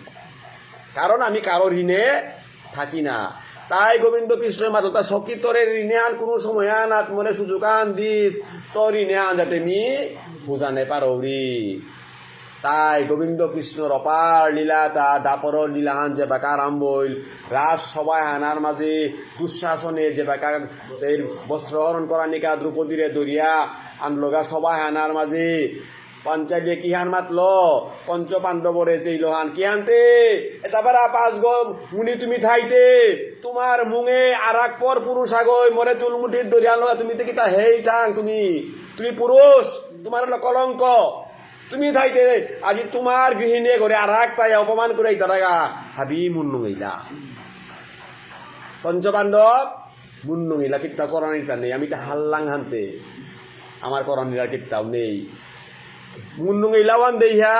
Speaker 1: কারণ আমি কারো ঋণে থাকি না তাই গোবিন্দ কৃষ্ণের মাত্র তার সখী তোরে ঋণে আন কোনো সময় আনাত মনে সুযোগ আন দিস তোর ঋণে আন যাতে মি বুঝানে পারৌরি তাই গোবিন্দ কৃষ্ণর অপার লীলা তা দাপর লীলাহান যে বেকা আরম্ভ হইল রাস সবাই আনার মাঝে দুঃশাসনে যে বেকা বস্ত্র হরণ করা নিকা দ্রৌপদীরে দরিয়া আনলগা সবাই আনার মাঝে পঞ্চায়েতে কি হান মাতল পঞ্চ পাণ্ডবরে চেইলহান কি হানতে এটা বেড়া পাঁচ গো মুনি তুমি থাইতে তোমার মুঙে আর এক পর পুরুষ আগই মরে চুলমুঠির দরিয়ান লগা তুমি দেখি তা হেই থাং তুমি পুরুষ তোমার হলো কলঙ্ক তুমি থাইতে আজি তোমার গৃহিণী ঘরে আর এক তাই অপমান করে তারা হাবি মুন্নুঙইলা পঞ্চপাণ্ডব মুন্নুঙইলা কিত্তা করণীটা নেই আমি তো হাল্লাং হানতে আমার করণীরা কিত্তাও নেই মুন্নুঙইলাওয়ান দেইহা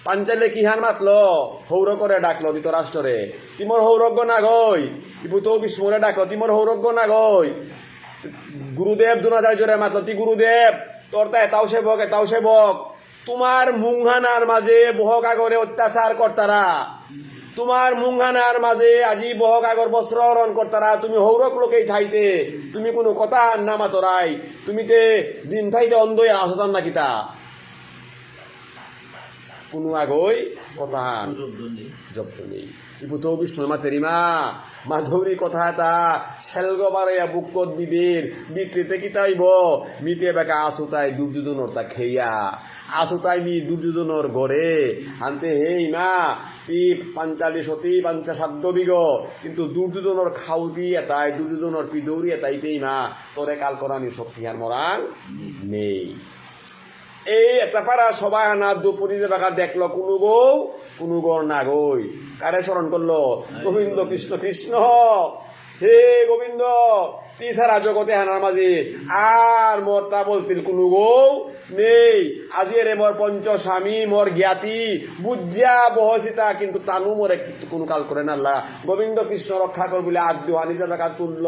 Speaker 1: পাঞ্চালে কিহান মাতলো হৌর করে ডাকলো ধৃতরাষ্ট্রে তিমর হৌরজ্ঞ না গই ইপুত বিষ্ণুরে ডাকলো তিমর হৌরজ্ঞ না গই গুরুদেব দ্রোণাচার্যরে মাতলো তি গুরুদেব তোর তা এটাও সেবক তোমার মুংহানার মাঝে বহকাগরে অত্যাচার করতারা তোমার মুংহানার মাঝে আজি বহকাগর বস্ত্র হরণ করতারা তুমি হৌরক লোকেই থাইতে তুমি কোনো কথা না মাতরাই তুমি তে দিন থাইতে অন্ধই আসতাম না কিতা কোনো আগই কথা জব্দ নেই ইপুতো বিষ্ণু মাতেরিমা মাধুরী কথা এটা শেলগ বারাইয়া বুকত বিদের বিক্রিতে কি তাইব মিতে বেকা আসুতাই দুর্যোধনর তা খেইয়া আসুতাই মি দুর্যোধনর গড়ে আনতে হেই মা তি পাঞ্চালি সতী পাঞ্চা সাধ্য বিগ কিন্তু দুর্যোধনর খাউতি এটাই দুর্যোধনর পিদৌরি এটাইতেই মা তোরে কাল করানি শক্তি আর মরান নেই এই একটা পারা সবাই আনা দ্রৌপদীতে বাঁকা দেখলো কোনো গড় না গই কারে স্মরণ করলো গোবিন্দ কৃষ্ণ কৃষ্ণ হে গোবিন্দ তি সারা জগতে হানার মাঝে আর মোর তা বলতিল কোনো গৌ নেই আজি রে মোর পঞ্চ স্বামী মোর জ্ঞাতি বুঝিয়া বহসিতা কিন্তু তানু মোরে কোনো কাল করে নাল্লা গোবিন্দ কৃষ্ণ রক্ষা কর বলে আদ্য আনিজা টাকা তুলল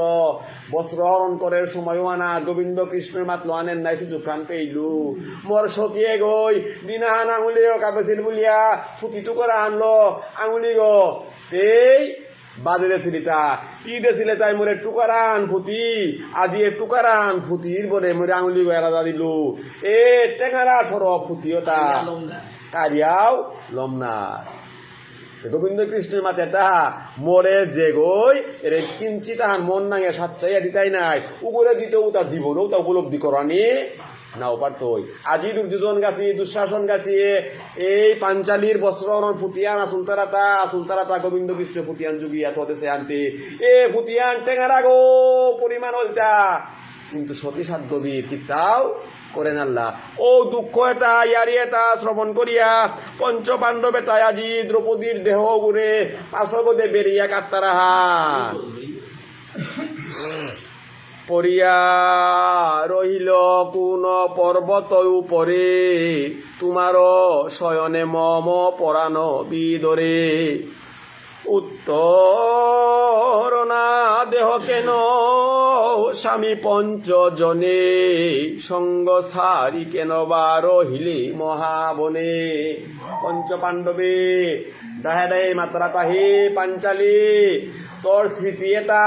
Speaker 1: বস্ত্র হরণ করার সময়ও আনা গোবিন্দ কৃষ্ণের মাতলো আনেন নাই সুযোগ খান পেইলু মোর সকিয়ে গই দিনাহান আঙুলিও কাগছিল বলিয়া ফুটিটু করে আনলো আঙুলি গো এই বাদে দেছিলি তা কি দেছিলে তাই মোরে টুকারান ফুটি আজি এ টুকারান ফুটির বলে মোরে আঙুলি গয়া দিলু এ টেঙারা সর ফুটিও তা কারিয়াও লমনার গোবিন্দ কৃষ্ণের মাথে তাহা মরে যে গই এর কিঞ্চিত তাহার মন নাঙে সাচ্চাইয়া দিতাই নাই উপরে দিতেও তার জীবনেও তা উপলব্ধি করানি নাও পারতই আজি দুর্যোধন গাছি দুঃশাসন গাছি এই পাঞ্চালির বস্ত্র ফুটিয়ান আসুলতারাতা গোবিন্দ কৃষ্ণ ফুটিয়ান যুগিয়া থদেছে আনতে এ ফুটিয়ান টেঙারা গো পরিমাণ হলতা কিন্তু সতী সাধ্যবীর কিতাও করেন আল্লাহ ও দুঃখ এটা ইয়ারি এটা শ্রবণ করিয়া পঞ্চ পাণ্ডব এটা আজি দ্রৌপদীর দেহ ঘুরে পাশগদে বেরিয়া কাত্তারাহান পরিয়া রহিল কোন পর্বত উপরে তোমার শয়নে মম পরাণ বিদরে উত্তর না দেহ কেন স্বামী পঞ্চজনে সঙ্গ সারি কেন বা রহিলি মহাবনে পঞ্চ পাণ্ডবে ডাহে ডাহে মাত্রা তাহি পাঞ্চালি তোর স্মৃতি এটা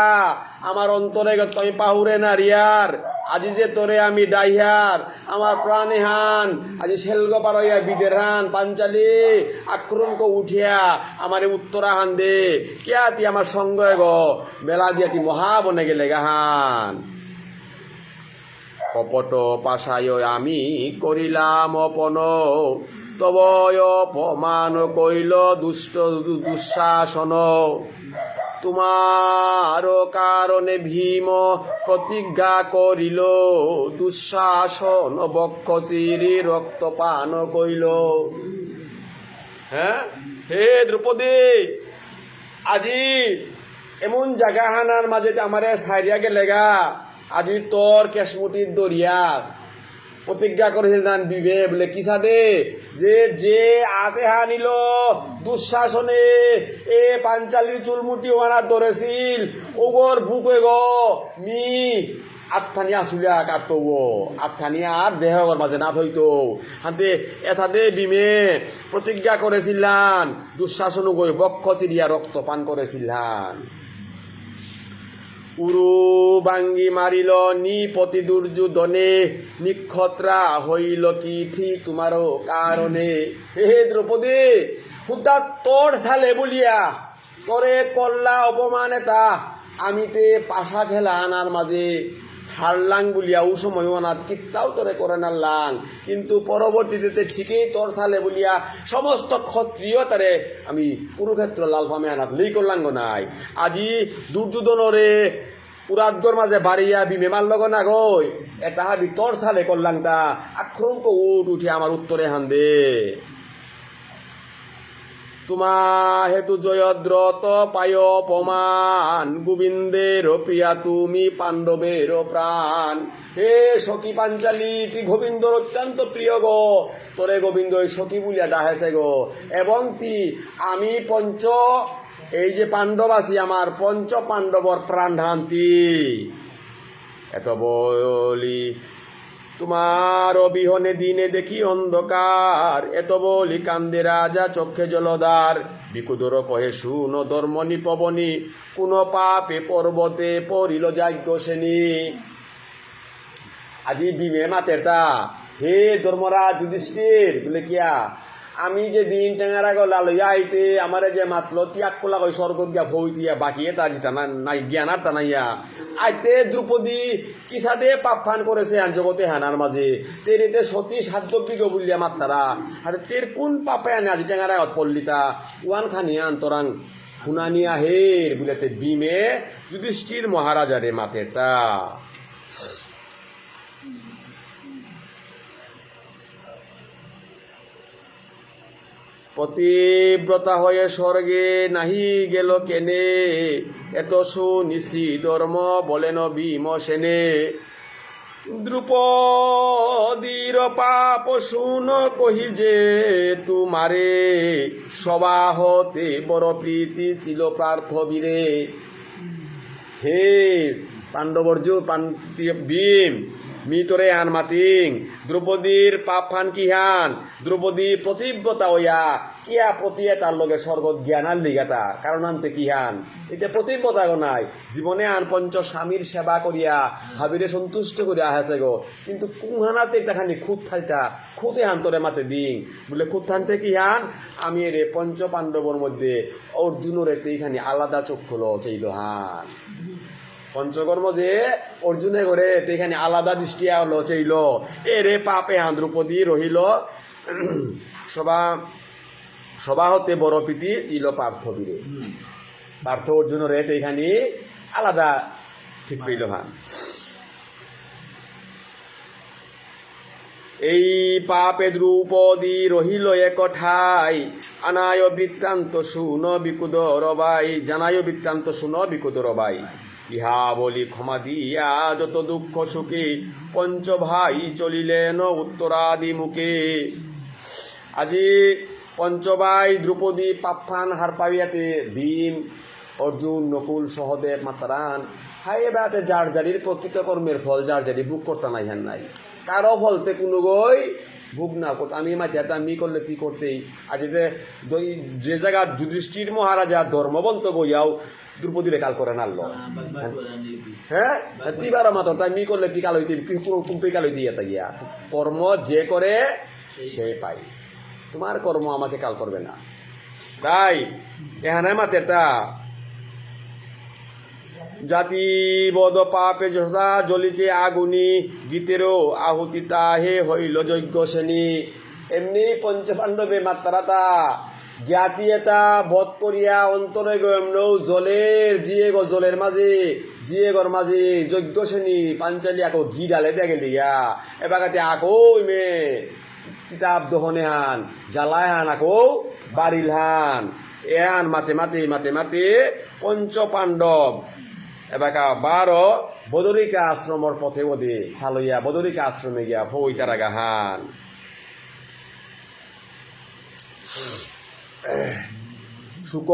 Speaker 1: আমার অন্তরে তুমি পাহুরে নারিয়ার আজি যে তোরে আমি ডাইহার আমার প্রাণে হান আজি সেলগ পারইয়া বিদের হান পাঞ্চালি আক্রমণ উঠিয়া আমারে উত্তরা হান দে কিয়া তি আমার সঙ্গ গো বেলা দিয়া তি মহাবনে গেলে গাহান কপট পাশায় আমি করিলাম অপন তবয় অপমান কইল দুষ্ট দুঃশাসন তোমার কারণে ভীম প্রতিজ্ঞা করিল দুঃশাসন বক্ষ চিরি রক্তপান কইল হ্যাঁ হে দ্রৌপদী আজি এমন জায়গা হানার মাঝে আমারে সাইরিয়া গেলেগা আজি তোর কেশমুটির দরিয়া প্রতিজ্ঞা করেছিলেন বিবে বলে কিসা দে যে আতে হানিল দুঃশাসনে এ পাঞ্চালির চুলমুটি ওয়ানা ধরেছিল ওগর বুকে গো মি আত্মানিয়া আসুলিয়া কাটতো আত্মানিয়া আর দেহর মাঝে না থইতো হাতে এসাদে বিমে প্রতিজ্ঞা করেছিলেন দুঃশাসন গই বক্ষ চিরিয়া রক্ত পান করেছিলেন উরু বাঙ্গি মারিল নিপতি দুর্যোধনে নিক্ষত্রা হইল কি থি তোমারও কারণে হে দ্রৌপদী হুদা তোর সালে বলিয়া তোরে কল্লা অপমান এটা আমিতে পাশা খেলা আনার মাঝে হারলাং বলিয়া ও সময় অনাথ কিত্তাও তোরে করে নারলাং কিন্তু পরবর্তীতে ঠিকই তোর সালে বলিয়া সমস্ত ক্ষত্রিয় তারে আমি কুরুক্ষেত্র লালফামে আনাথ লই করলাম নাই আজি দুর্যোধনরে পুরাতগর মাঝে বাড়িয়া বিমে মারল না গই এটা হাবি তোর সালে করলাম তা আক্রমণ উঠে আমার উত্তরে হান দে তোমা হেতু জয়দ্রত পায় অপমান গোবিন্দের প্রিয়া তুমি পাণ্ডবের প্রাণ হে সখী পাঞ্চালি তুই গোবিন্দর অত্যন্ত প্রিয় গো তোরে গোবিন্দ সখী বলিয়া ডাহেছে গো এবং তি আমি এই যে পাণ্ডব আছি আমার পঞ্চ পাণ্ডবর প্রাণ ধান্তি এত বলি তোমার অবিহনে দিনে দেখি অন্ধকার এত বলি কান্দে রাজা চক্ষে জলধার বিকুদর কহে শুন ধর্মনি পবনী কোন পাপে পর্বতে পড়িল যাজ্ঞ শ্রেণী আজি বিমে মাতের তা হে ধর্মরাজ যুধিষ্ঠির বলে কিয়া আমি যে দিন টেঙারা গলা লইয়া আইতে আমারে যে মাতলো তিয়াগ কোলা কই স্বর্গ দিয়া ভই দিয়া বাকিয়ে তা জিতা না নাই জ্ঞানার তা নাইয়া আইতে দ্রৌপদী কিসাদে পাপফান করেছে আন জগতে হানার মাঝে তেরিতে সতী সাধ্যবিগ বলিয়া মাত্তারা আর তের কোন পাপে আনে আজি টেঙারা পল্লিতা ওয়ান খানিয়া অন্তরাং হুনানিয়া হের বুলেতে বিমে যুধিষ্ঠির মহারাজারে মাতেরটা পতিব্রতা হয়ে স্বর্গে নাহি গেল কেনে এত সুনিশ্রী ধর্ম বলেন ভীম সেনে দ্রুপদীর পাপ শুন কহি যে তুমারে সবা হতে বড় প্রীতি ছিল প্রার্থবীরে হে পাণ্ডবর্য ভীম মিতরে আন মাতিং দ্রৌপদীর পাপ ফান কি হান দ্রৌপদী প্রতিব্রতা হইয়া কিয়া প্রতিয়ে তার লগে স্বর্গ জ্ঞানার লিগাতা কারণ আনতে কি হান এটা প্রতিব্রতা গো নাই জীবনে আন পঞ্চ স্বামীর সেবা করিয়া হাবিরে সন্তুষ্ট করিয়া আহাছে গো কিন্তু কুহানাতে দেখানি খুদ থালতা খুদে আন্তরে মাতে দিং বলে খুদ থানতে কি হান আমি রে পঞ্চ পাণ্ডবর মধ্যে অর্জুনের এইখানি আলাদা চক্ষু চাইল হান পঞ্চকর্ম যে অর্জুনে করে এখানে আলাদা দৃষ্টি হলো চাইল এরে পাপে হান দ্রৌপদী রহিল সবা হতে বড় প্রীতি চিল পার্থবীরে পার্থ অর্জুনের এইখানে আলাদা ঠিক পেইল হান এই পাপে দ্রৌপদী রহিল এক ঠাই আনায় বৃত্তান্ত শুন বিকুদ রবাই জানায় বৃত্তান্ত শুন বিকুদ রবাই ইহা বলি ক্ষমা দিয়া যত দুঃখ সুখে পঞ্চ ভাই চলিলেন উত্তরাদি মুখে আজি পঞ্চভাই দ্রৌপদী পাপফান হার পাইয়াতে ভীম অর্জুন নকুল সহদেব মাতারান হাই বেড়াতে যার জারির প্রকৃত কর্মের ফল যার জারি বুক করতে নাই হ্যান নাই কারো ফলতে কোনো গই ভোগ না করতে আমি মাঝে আমি করলে কি করতেই আজ যে জায়গা যুধিষ্ঠির মহারাজা ধর্মবন্ত গইয়াও দ্রৌপদীরে কাল করে নাড়ল হ্যাঁ তিবার মাত্র তাই মি করলে কি কাল হইতে কুম্পি কাল হইতে গিয়া কর্ম যে করে সে পাই তোমার কর্ম আমাকে কাল করবে না তাই এখানে মাতেরটা জাতি বদ পাপে যথা জ্বলিছে আগুনি গীতেরও আহুতি তাহে হইল যজ্ঞ শ্রেণী এমনি পঞ্চপাণ্ডবে মাত্রাতা জ্ঞাতি এটা বধ করিয়া অন্তরে গেমনৌ জলের জিয়ে গো জলের মাঝে জিয়ে গর মাঝে যজ্ঞ শ্রেণী পাঞ্চালি আকৌ ঘি ডালে দিয়া গেল দিয়া এবাগাতে আকৌ মে কিতাব দহনে হান জ্বালায় হান আকৌ বাড়িল হান এহান মাতে মাতে মাতে মাতে পঞ্চ পাণ্ডব এবাকা 12 বদরিকা আশ্রমর পথে ওদে সালইয়া বদরিকা আশ্রমে গিয়া ফই তারা গাহান সুক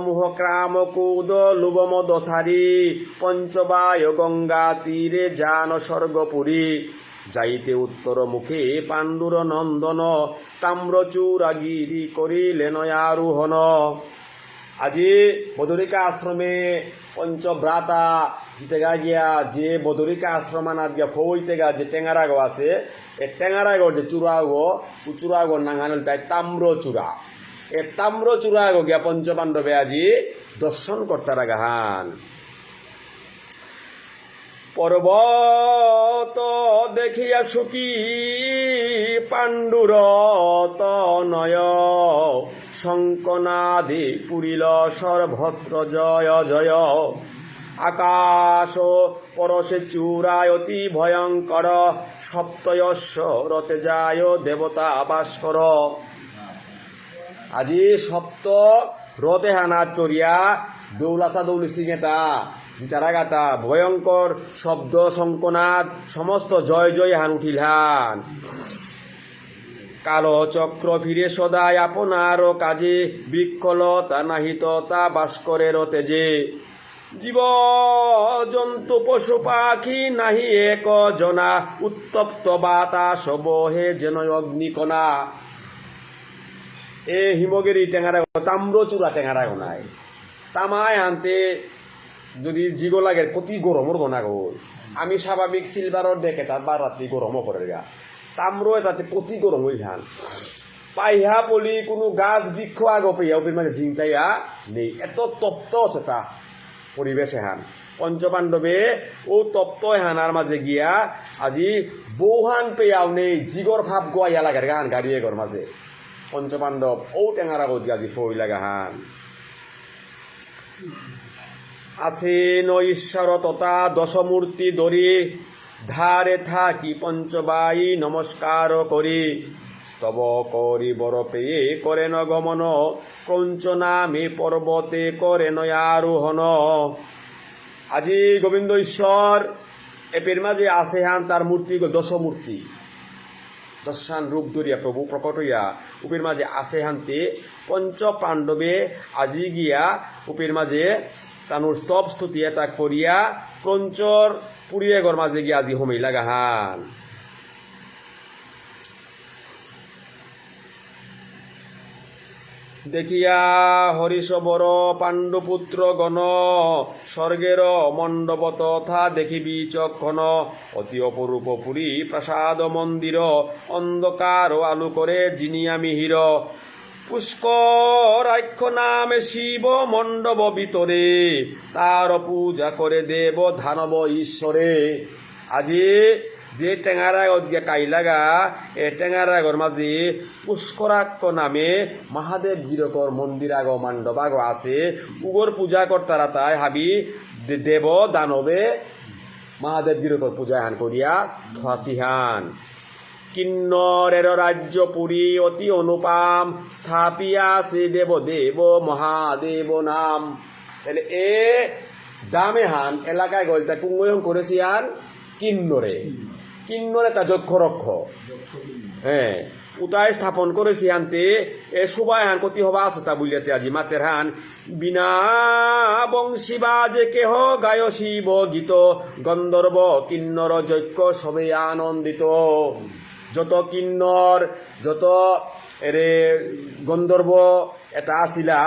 Speaker 1: মুহ ক্রাম কৌদ লুবমদ সারি পঞ্চবায় গঙ্গা তীরে যান স্বর্গপুরী যাইতে উত্তর মুখে পাণ্ডুর নন্দন তাম্রচূড়াগিরি করিলেন আরোহণ আজি বদরিকা আশ্রমে পঞ্চব্রাতা জিতেগা গিয়া যে বদরিকা আশ্রমানাত গিয়া ফইতেগা যে টেঙারাগো আছে এ টেঙারাগর যে চূড়াগো চূড়াগর নাঙানল তাই তাম্রচূড়া এ তাম্রচূড়াগো গিয়া পঞ্চপাণ্ডবে আজি দর্শন করতারা গাহান পর্বত দেখিয়া সুখী পাণ্ডুর তনয় শঙ্কনাদি পুরিল সর্বত্র জয় জয় আকাশ পরশে চূড়ায় অতি ভয়ঙ্কর সপ্তয়স্য রতে যায় দেবতা ভাস্কর আজি সপ্ত রতে হানা চড়িয়া দৌলাসা দৌলি সিংহেতা জিতারা গাতা ভয়ঙ্কর শব্দ শঙ্কনাদ সমস্ত জয় জয় হান উঠিল হান কালো চক্র ফিরে সদায় আপনার কাজে বিক্ষলতা নাহিত তা ভাস্করের তেজে জীব জন্তু পশু পাখি নাহি এক জনা উত্তপ্ত বাতাস বহে যেন অগ্নিকণা এ হিমগিরি টেঙারা তাম্রচূড়া টেঙারা নাই তামায় আনতে যদি জিগো লাগে কতি গরমর গনা গো আমি স্বাভাবিক সিলভারর দেখে তার বার রাত্রি গরমও করে গা তাম্র তাতে কতি গরম হইল হান পাইহা পলি কোনো গাছ বৃক্ষ আগ পেয়া ওপের মাঝে ঝিংতাইয়া নেই এত তপ্ত সেটা পরিবেশ এহান পঞ্চপাণ্ডবে ও তপ্ত এহানার মাঝে গিয়া আজি বৌহান পেয়াও নেই জিগর ভাব গোয়াইয়া লাগার গান গাড়িয়ে ঘর মাঝে পঞ্চপাণ্ডব ও টেঙারা গদি আজি ফই লাগাহান আছে ন ঈশ্বর তথা দশমূর্তি দরি ধারে থাকি পঞ্চবাই নমস্কার করি স্তব করি বর পেয়ে করেন গমন ক্রঞ্চ নামে পর্বতে করেন আরোহণ আজি গোবিন্দ ঈশ্বর এপের মাঝে আছে হান তার মূর্তি দশমূর্তি দশান রূপ ধরিয়া প্রভু প্রকট হইয়া উপের মাঝে আছে হানতে পঞ্চ পাণ্ডবে আজি গিয়া উপের মাঝে তানুর স্তব স্তুতি তাক করিয়া ক্রঞ্চর পুরিয়ে গর মাঝে গিয়া আজি হোমই লাগাহান দেখিয়া হরিশবর পাণ্ডুপুত্র গণ স্বর্গের মণ্ডপ তথা দেখিবি চক্ষণ অতি অপরূপ পুরী প্রাসাদ মন্দির অন্ধকার আলু করে জিনিয়া মিহির পুষ্করাক্ষ নামে শিব মণ্ডপ ভিতরে তার পূজা করে দেব ধানব ঈশ্বরে আজি যে টেঙারা গিয়া কাইলাগা এ টেঙারা গর মাঝে পুষ্করাক্ষ নামে মহাদেব গিরকর মন্দির আগ মান্ডব আগ আছে উগর পূজা কর্তারা তাই হাবি দেব দানবে মহাদেব গিরকর পূজা হান করিয়া থাসিহান কিন্নরের রাজ্য পুরী অতি অনুপাম স্থাপিয়া সে দেব দেব মহাদেব নাম তাহলে এ দামে হান এলাকায় গলতা কুঙ্গয়ং করেছি আর কিন্নরে কিন্নরে তা যক্ষ রক্ষ হ্যাঁ উতায় স্থাপন করেছি আনতে এ সবাই হান কতি হবা আছে তা বুঝলিয়াতে আজি মাতের হান বিনা বংশী বাজে কেহ গায় শিব গীত গন্ধর্ব কিন্নর যজ্ঞ সবে আনন্দিত যত কিন্নর যত এরে গন্ধর্ব এটা আসিলা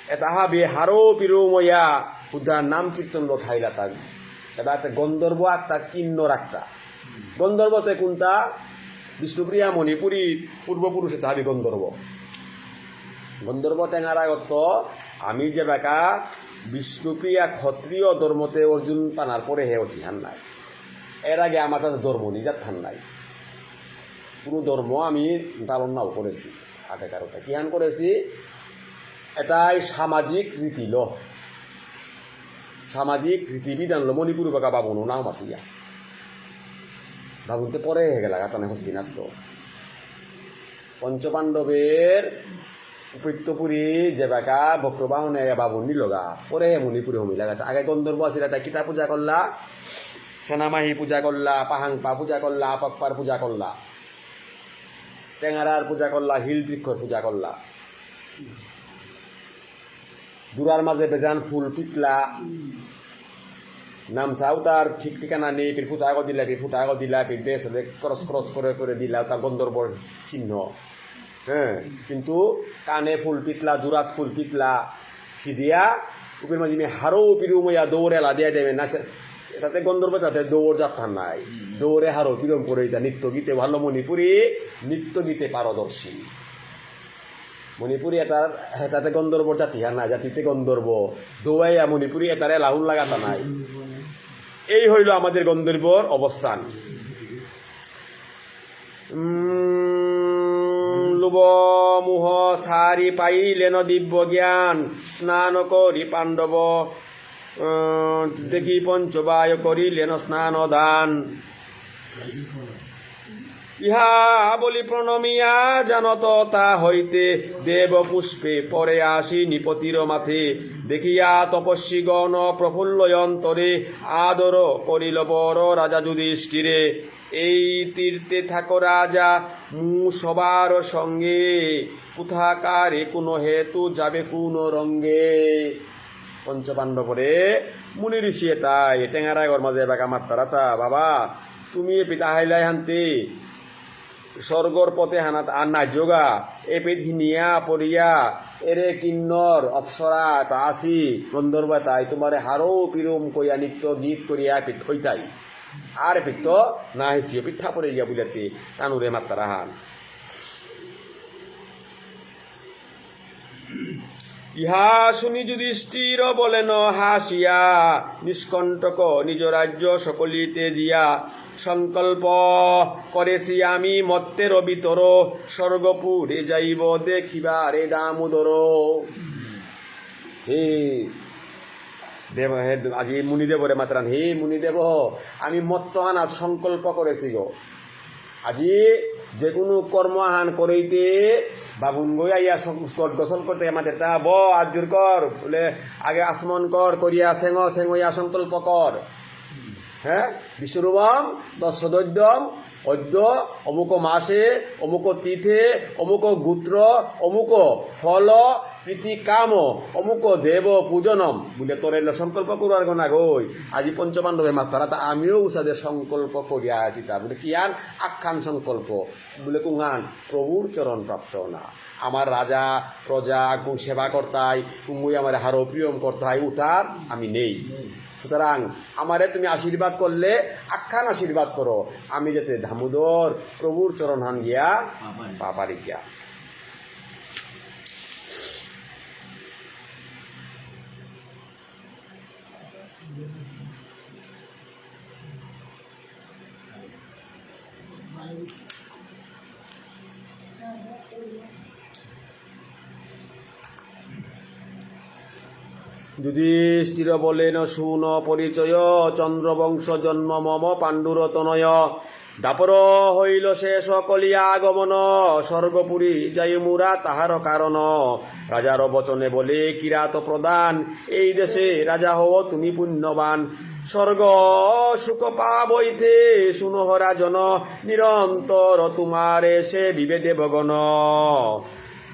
Speaker 1: এটা হাবি হারো পিরুময়া উদার নাম কীর্তন খাইলা তাক এটা একটা গন্ধর্ব একটা কিন্নর একটা গন্ধর্বতে কোনটা বিষ্ণুপ্রিয়া মণিপুরী পূর্বপুরুষে তাহাবি গন্ধর্ব গন্ধর্ব টেঙারাগত আমি যে বেকা বিষ্ণুপ্রিয়া ক্ষত্রিয় ধর্মতে অর্জুন পানার পরে হেওছি হান নাই এর আগে আমার কাছে ধর্ম নিজাত থান নাই কোনো ধর্ম আমি পালন নাও করেছি আগেকার কি হান করেছি এটাই সামাজিক রীতি ল সামাজিক রীতিবিধান ল মণিপুর বাকা বাবুনো নাম আসিয়া বাবুনতে পরে হয়ে গেল গাতানে হস্তিনাথ পঞ্চপাণ্ডবের উপত্যপুরী যে বাকা বক্রবাহনে বাবুন নিলগা পরে মণিপুরে হমি লাগাতে আগে গন্ধর্ব আসিলা তাই কিতা পূজা করলা সেনামাহি পূজা করলা পাহাংপা পূজা করলা পাপ্পার পূজা করলা টেঙারার পূজা করলা হিল বৃক্ষর পূজা করলা জুরার মাঝে বেজান ফুল পিতলা নাম চাও তার ঠিক ঠিকানা নেই ফির ফুটা আগত দিলা ফির ফুটা আগত দিলা ফির দেশ ক্রস ক্রস করে দিলা তার গন্ধর্বর চিহ্ন হ্যাঁ কিন্তু কানে ফুল পিতলা জুরাত ফুল পিতলা সিদিয়া উপের মাঝে হারো পিরুময়া দৌড়ে লা দিয়া দেবে না তাতে গন্ধর্ব তাতে দৌড় যাত্রা নাই দৌড়ে হারো পিরম করে এটা নৃত্য গীতে ভালো মণিপুরী নৃত্য গীতে পারদর্শী মণিপুরী এটার তাতে গন্ধর্ব জাতি হ্যাঁ না জাতিতে গন্ধর্ব দৌড়াইয়া মণিপুরী এটারে লাহুন লাগাতা নাই এই হইল আমাদের গন্ধর্বর অবস্থান লুব মুহ সারি পাইলেন দিব্য জ্ঞান স্নান করি পাণ্ডব দেখি পঞ্চবায় করিলেন স্নান দান ইহা বলি প্রণমিয়া জানত তা হইতে দেব পুষ্পে পরে আসি নিপতির মাথে দেখিয়া তপস্বীগণ প্রফুল্ল অন্তরে আদর করিল বড় রাজা যুধিষ্ঠিরে এই তীর্থে থাকো রাজা মু সবার সঙ্গে কোথাকারে কোনো হেতু যাবে কোন রঙ্গে পঞ্চপাণ্ডবরে মুনি ঋষি তাই টেঙারায় ওর মাঝে বাঁকা মাত্তারা তা বাবা তুমি পিতা হাইলাই হান্তি স্বর্গর পথে হানাত আর না যোগা এ পেট হিনিয়া পড়িয়া এরে কিন্নর অপ্সরা তা আসি গন্ধর্ব তাই তোমারে হারো পিরুম কইয়া নিত্য গীত করিয়া পিঠ হইতাই আর পিঠ না হেসিও পিঠা পড়ে গিয়া বুঝাতে কানুরে মাত্তারা হান ইহা শুনি যুধিষ্ঠির বলেন হাসিয়া, নিষ্কণ্টক নিজ রাজ্য সকলিতে জিয়া, সংকল্প করেছি আমি মত্তের ভিতর, স্বর্গপুরে যাইব দেখিবারে দামোদর। হে দেব, হে আজি মুনিদেবরে মাত্রান, হে মুনিদেব, আমি মত্ত আনাত সংকল্প করেছি গো। আজি যে কোনো কর্ম আহান করেইতে বাবুন গই আইয়া গোসল করতে আমাদের তা ব আজুর কর বলে আগে আসমন কর করিয়া সেঙ্গইয়া সংকল্প কর। হ্যাঁ, বিশ্বরূপম দশদৈদ্যম অদ্য অমুক মাসে অমুক তিথে অমুক গোত্র অমুক ফল প্রীতি কাম অমুক দেব পূজনম বলে তোর সংকল্প করার গনা গই। আজি পঞ্চপাণ্ডবে মাত্রা তা আমিও উষাদে সংকল্প করিয়া আছি, তা বলে কিয়ান আখ্যান সংকল্প বলে কুঙান প্রভুর চরণ প্রাপ্ত না। আমার রাজা প্রজা সেবা কর্তাই কুঙ্গুই আমার হারো প্রিয়ম কর্তাই উতার আমি নেই। সুতরাং আমারে তুমি আশীর্বাদ করলে আখ্যান আশীর্বাদ করো, আমি যাতে দামোদর প্রভুর চরণ হান গিয়া পাপারি গিয়া। যুধিষ্ঠির বলেন শুন পরিচয়, চন্দ্রবংশ জন্ম মম পাণ্ডুর তনয়, দাপর হইল শেষ কলিয়া আগমন, স্বর্গপুরী যাই মুরা তাহার কারণ, রাজার বচনে বলে কিরাত প্রদান, এই দেশে রাজা হও তুমি পুণ্যবান, স্বর্গ সুখ পাবইতে শুনহ রাজন, নিরন্তর তোমারে সে বিবেদে ভগন।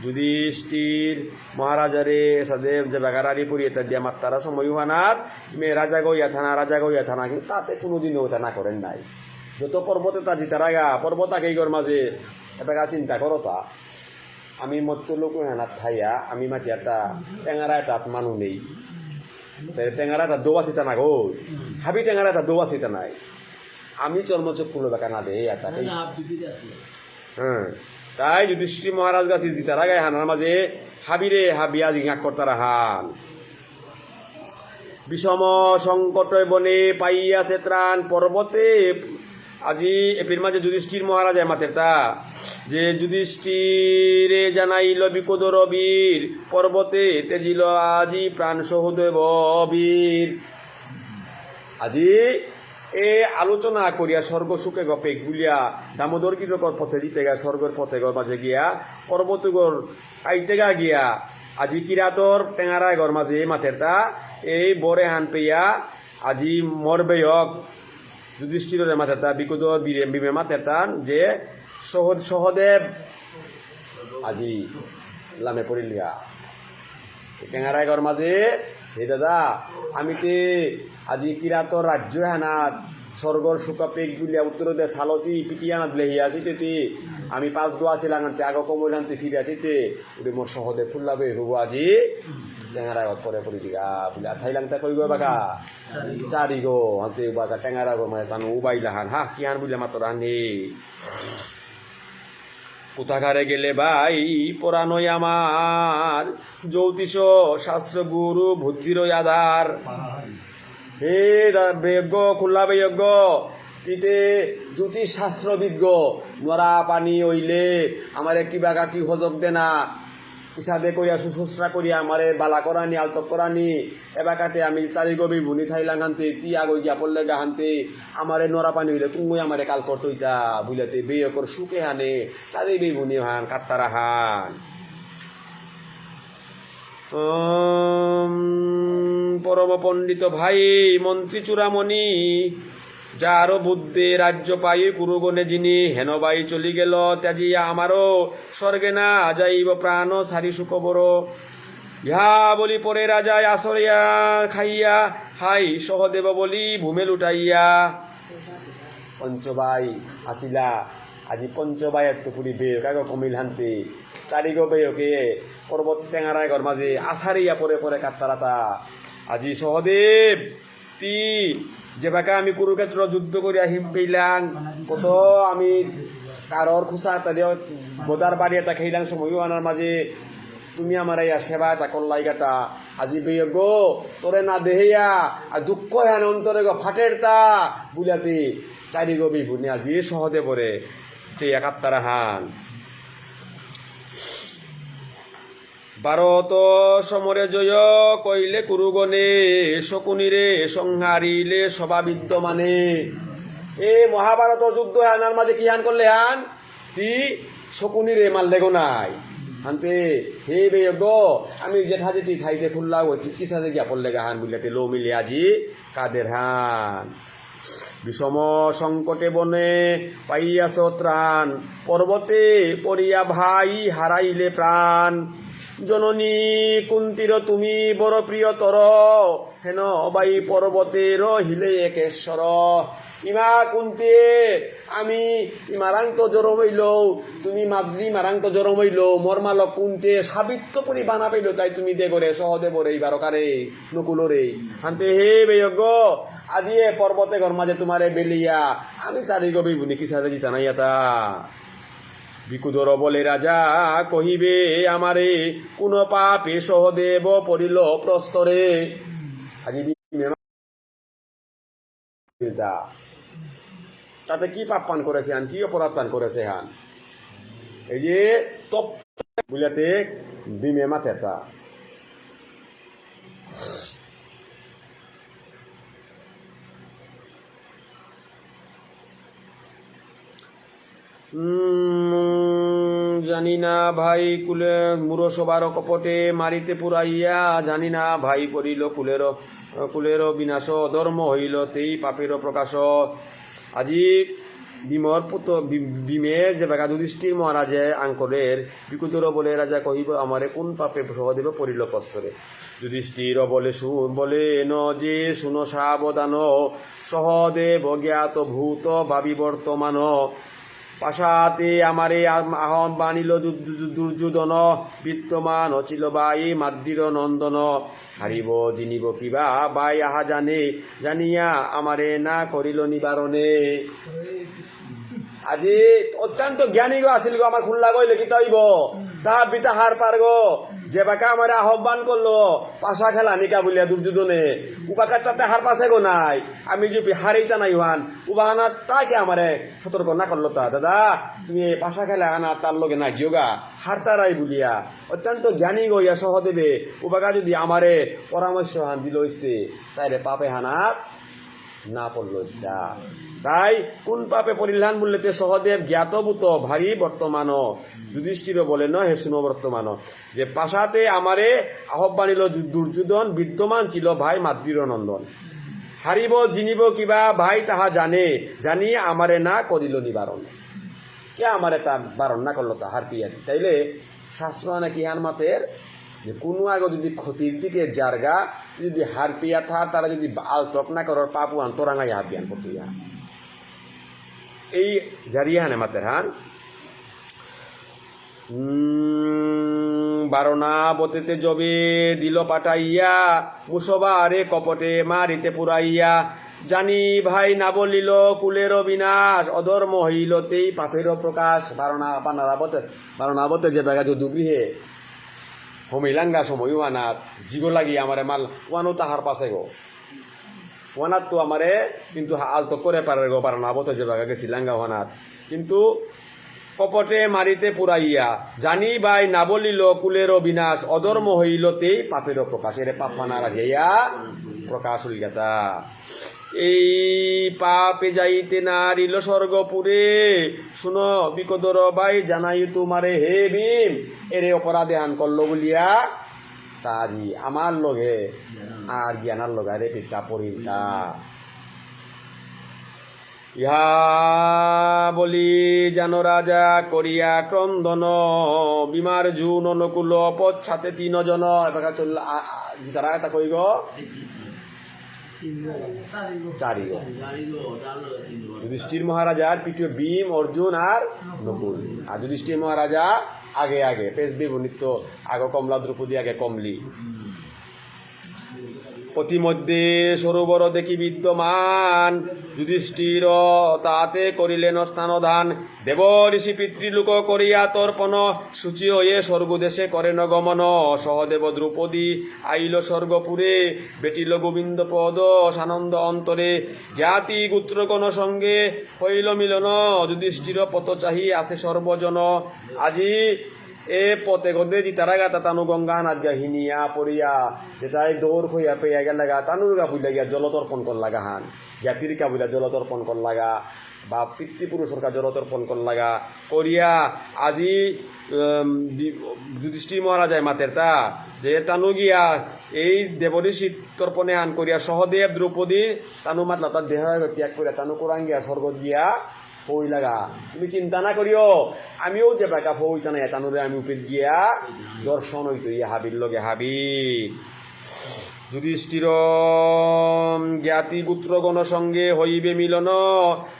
Speaker 1: যুধিষ্ঠির মহারাজারে সদেব যে বাগারারি পুরিয়ে দিয়া মাত্তারা সময় হানার মেয়ে রাজা গইয়া থানা কিন্তু তাতে কোনোদিনও তা না করেন নাই। যত পর্বতে তা জিতার আগা পর্বত আগেই গর মাঝে এবার চিন্তা করো তা আমি মত্ত লোক হানাত থাইয়া আমি মাটি একটা টেঙারায় তাত মানু নেই, টেঙারা তার দোয়া চিতা না গো, হাবি টেঙারা তার দোয়া চিতা নাই, আমি চর্মচক্ষু বেকা না দে তাকে। হ্যাঁ, তাই যুধিষ্ঠির মহারাজ গাছি জিতার আগে হানার মাঝে হাবিরে হাবিয়া জিঙাক করতারা হান। বিষম সংকট বনে পাইয়াছে ত্রাণ পর্বতে, আজি এপির মাঝে যুধিষ্ঠির মহারাজ মাতের তা যে যুধিষ্ঠিরে জানাইল বিপদর বীর, পর্বতে তেজিল আজি প্রাণ সহদেব বীর। আজি এ আলোচনা করিয়া স্বর্গ সুখে গপে গুলিয়া দামোদর কিরকর পথে জিতে গা স্বর্গের পথে গর মাঝে গিয়া পর্বতগর পাইতে গা গিয়া আজি কিরাতর টেঙারায় গর মাঝে মাথের তা এই বরে হান পেয়া আজি মরবে হক যুধিষ্ঠিরের মাথের তা বিকুদর বিমে মাথের তান যে সহদেব আজি লামে পড়িলিয়া টেঙারায় গর মাঝে। হে দাদা আমি তে আজি কিরাতর রাজ্য হানাত স্বর্গর সুকাপেক বুলিয়া উত্তর দে সালসি পিটিয়ানাত লেহিয়া আছি তেতে আমি 5 দোয়া ছিলাম আগ কমল আনতে ফিরে আছিতে ওরে মোর সহদে ফুল্লাবে হবো আজি টেঙারা পরে পড়ি দিগা বলে থাইলাংটা কই গো বাকা চারি গো হাতে বাকা টেঙারা গো মানে তান উবাইলা হান হা কি হান বুঝলে মাত্র হানি কোথাকারে গেলে ভাই পরানয় আমার, জ্যোতিষ শাস্ত্র গুরু বুদ্ধির আধার। হে বেজ্ঞ খুল্লা বেজ্ঞ তিতে জ্যোতিষ শাস্ত্রবিজ্ঞ নরা পানি হইলে আমারে কিবা কি হজক দে না, ইসাদে করিয়া শুশ্রূষা করিয়া আমারে বালা করানি আলতক করানি এবাকাতে আমি চারি গবি ভুনি থাইলাম হানতে তিয়া গই গিয়া পড়লে গা হানতে আমারে নরা পানি হইলে তুমি আমারে কাল করতইতা বুঝলাতে বেয়কর সুখে হানে চারি বে ভুনি হান কাত্তারা হান। পরম পণ্ডিত ভাই মন্ত্রী চূড়ামণি, যারও বুদ্ধে রাজ্য পাই কুরুগণে যিনি, হেন বাই চলি গেল ত্যাজিয়া আমারও, স্বর্গে না যাইব প্রাণ সারি সুখ বড়। ইহা বলি পরে রাজায় আসরিয়া খাইয়া, হাই সহদেব বলি ভূমে লুটাইয়া। পঞ্চবাই আসিলা আজি পঞ্চবাই এত পুরি বেয় কাগ কমিল হান্তে চারি গো বেয়কে পর্বত টেঙারায় ঘর মাঝে আসারিয়া পরে পরে কাত্তারাতা। আজি সহদেব তি যে বাকা আমি কুরুক্ষেত্র যুদ্ধ করিয়া হিম পেইলাম, কত আমি কারোর খুচা তাদের বোদার বাড়ি এটা খেইলাম সময়ও আনার মাঝে তুমি আমার ইয়া সেবা তা করলাই গাতা আজি বেয় গো তোরে না দেহিয়া আর দুঃখ হ্যান অন্তরে গো ফাটের তা বুলাতি চারি গো বিভুনি আজি সহদে পরে সেই একাত্তারা হান ভারত সমরে জয় কইলে কুরুগণে শকুনিরে সংহারিলে সভা বিদ্যমানে। এ মহাভারতর যুদ্ধ হানার মাঝে কি হান করলে হান তি শকুনিরে মারলে গো নাই হানতে হে বে গো আমি যেঠা যেটি থাইতে ফুল্লা ওই কি সাথে গিয়া পড়লে গাহান বুঝলে লো মিলে আজি কাদের হান বিষম সংকটে বনে পাইয়াছ ত্রাণ পর্বতে পড়িয়া ভাই হারাইলে প্রাণ জননী কুন্তির তুমি বড় প্রিয়তর হেন অবাই পর্বতের হিলে একেশ্বর ইমা কুন্তি আমি ইমারান্ত জরম হইল তুমি মাদ্রি মারান্ত জরম হইল মর্মালক কুন্তে সাবিত্য পরি বানা পাইল তাই তুমি দে করে সহদে বরে এইবার কারে নকুলরে হান্তে হে বেয়গ আজি এ পর্বতে ঘর মাঝে তোমারে বেলিয়া আমি চারি গবি বুনি কি সাথে জিতা নাই এটা বিকুদর বলে রাজা কহিবে আমারে কোন পাপে সহদেব পড়িল প্রস্তরে আজি তাতে কি পাপ পান করেছে হান কি অপরাধ পান করেছে হান এই যে তপ বুঝাতে বিমে মাথেটা জানি না ভাই কুলে মুরসবার কপটে মারিতে পুরাইয়া জানি না ভাই পড়িল কুলের বিনাশ ধর্ম হইল তেই পাপের প্রকাশ আজি বিমর পুত বিমে যে বেগা যুধিষ্ঠির মহারাজে আঙ্করের বিকুদর বলে রাজা কহিব আমারে কোন পাপে সহদেব পড়িল কষ্টরে যুধিষ্ঠির বলে বলে ন যে শুনো সাবধান সহদেব জ্ঞাত ভূত ভাবি বর্তমান পাশাতে আমারে আহ্বান বানিল দুর্যোধন বিত্তমান অচিল বাই মাদ্রির নন্দন হারিব জিনিব কিবা বাই আহা জানিয়া আমারে না করিল নিবারণে আজি অত্যন্ত জ্ঞানী গো আছিল গো আমার খুল্লা গইলে কি তাইব তা বিতা হার পার গো যে বাকা আমারে আহ্বান করলো পাশা খেলা নিকা বলিয়া দুর্যোধনে উবাকার তাতে হার পাশে গো নাই আমি যদি হারিতা নাই হান উবাহানা তাকে আমারে সতর্ক না করলো তা দাদা তুমি পাশা খেলা আনা তার লগে না যোগা হারতারাই বলিয়া অত্যন্ত জ্ঞানী গো ইয়া সহদেবে উবাকা যদি আমারে পরামর্শ হান দিল ইস্তে তাইরে পাপে হানাত না পড়ল ইস্তা তাই কোন পাপে পরিধান বললেতে সহদেব জ্ঞাতভূত ভারী বর্তমান যুধিষ্ঠির বলেন হে শুনো বর্তমান যে পাশাতে আমারে আহ্বানিল দুর্যোধন বিদ্যমান ছিল ভাই মাদ্রির নন্দন হারিব জিনিব কিবা ভাই তাহা জানি আমারে না করিল নিবারণ কে আমারে তা বারণ না করলো তা হার পিয়া তাইলে শাস্ত্র নাকি হান মাতের যে কোনো আগে যদি ক্ষতির দিকে জারগা যদি হার পিয়া থার তারা যদি আলতক না করার পাপু আন তোরাঙ্গাই হাবিয়ান করতুইয়া এই জারিয়া হানে মাতের হান বারণা বতেতে জবে দিল পাঠাইয়া মুসবারে কপটে মারিতে পুরাইয়া জানি ভাই না বলিল কুলের বিনাশ অধর্ম হইলতেই পাপের প্রকাশ বারণা বতে যে বেগা যদুগৃহে হমিলাঙ্গা সময় ওয়ানাত জিগো লাগি আমারে মাল ওয়ানো তাহার পাশে গো ওয়ানাত তো আমারে কিন্তু আলতো করে পারে গো বারণা বতে যে বেগা গেছি লাঙ্গা ওয়ানাত কিন্তু কপটে মারিতে পুরাইয়া জানি ভাই না বলিল কুলের বিনাশ অধর্ম হইলতেই পাপের প্রকাশ এরে পাপ মানা রাজিয়া প্রকাশ হইয়াতা এই পাপে যাইতে নারিল স্বর্গপুরে শুনো বিকদর ভাই জানাই তোমারে হে ভীম এরে অপরাধে আন করলো বলিয়া তাজি আমার লগে আর জ্ঞানার লগারে পিতা পরিতা ইহা বলি জানো রাজা করিয়া ক্রন্দন বিমার জুন অনুকূল পচ্ছাতে 3 জন এবার চল জিতারা এটা কই গো 4 গো যুধিষ্ঠির মহারাজার পিঠে ভীম অর্জুন আর নকুল আর যুধিষ্ঠির মহারাজা আগে আগে পেশ বিবর্ণিত আগে কমলা দ্রৌপদী আগে কমলি পথিমধ্যে সরোবর দেখি বিদ্যমান, যুধিষ্ঠির তাতে করিলেন স্নানদান। দেব ঋষি পিতৃলোক করিয়া তর্পণ, শুচি হয়ে স্বর্গদেশে করেন গমন। সহদেব দ্রৌপদী আইল স্বর্গপুরে, বেটিল গোবিন্দ পদ সানন্দ অন্তরে। জ্ঞাতি গোত্রগণ সঙ্গে হইল মিলন, যুধিষ্ঠির পত চাহি আছে সর্বজন। আজি এ পথে গদে জিতারা গাতা তানু গঙ্গা নাথ গা হিনিয়া পড়িয়া, যেটাই দৌড় হইয়া পেয়া গেল লাগা তানুর গা বুঝলা গিয়া জলতর্পণ কর লাগা হান, জ্ঞাতির কা বুঝলা জলতর্পণ কর লাগা বা পিতৃপুরুষের কা জলতর্পণ কর লাগা করিয়া আজি যুধিষ্ঠির মহারাজায় মাতের তা যে তানু গিয়া এই দেবঋষি তর্পণে আন করিয়া সহদেব দ্রৌপদী তানু মাতলা তার দেহ ত্যাগ করিয়া তানু কোরআন গিয়া স্বর্গ গিয়া পই লাগা। তুমি চিন্তা না করিও, আমিও যে বাকা পইতা নাই তানুরে আমি উপেদ গিয়া দর্শন হইতো ইয়া হাবির লগে হাবির। যুধিষ্ঠির জ্ঞাতি পুত্রগণ সঙ্গে হইবে মিলন,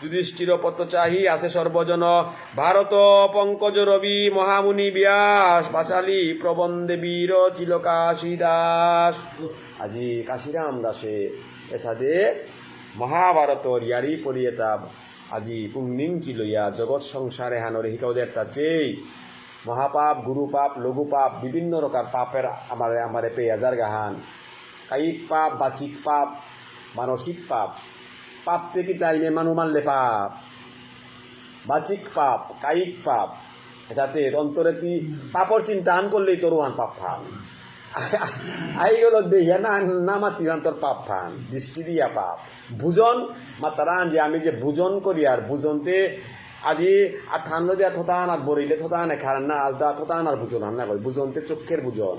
Speaker 1: যুধিষ্ঠির পত চাহি আছে সর্বজন। ভারত পঙ্কজ রবি মহামুনি ব্যাস, পাঁচালী প্রবন্ধে বীর চিল কাশী দাস। আজি কাশীরাম দাসে এসাদে মহাভারত ইয়ারি পরিয়েতা আজি পুণ্যিং ছিল ইয়া জগৎ সংসারে হানরে হিকাউদের চেয়ে মহাপাপ গুরুপাপ লঘুপাপ বিভিন্ন রকম পাপের আমারে পেয়াজার গাহান। কায়িক পাপ বাচিক পাপ মানসিক পাপ, পাপ থেকে টাইমে মানু মানলে পাপ, বাচিক পাপ কায়িক পাপ এটাতে অন্তরে তুই পাপর চিন্তা আন করলেই তোর ওয়ান পাপ ফান আই গেল দেহিয়া না না মাতি তোর পাপ ফান দৃষ্টি দিয়া পাপ বুজন মাতারান যে আমি যে বুজন করি আর বুজনতে আজি আর থান দিয়া থতান আর বরিলে থতান খারান না আলদা থতান আর বুজন না কই বুজনতে চক্ষের বুজন,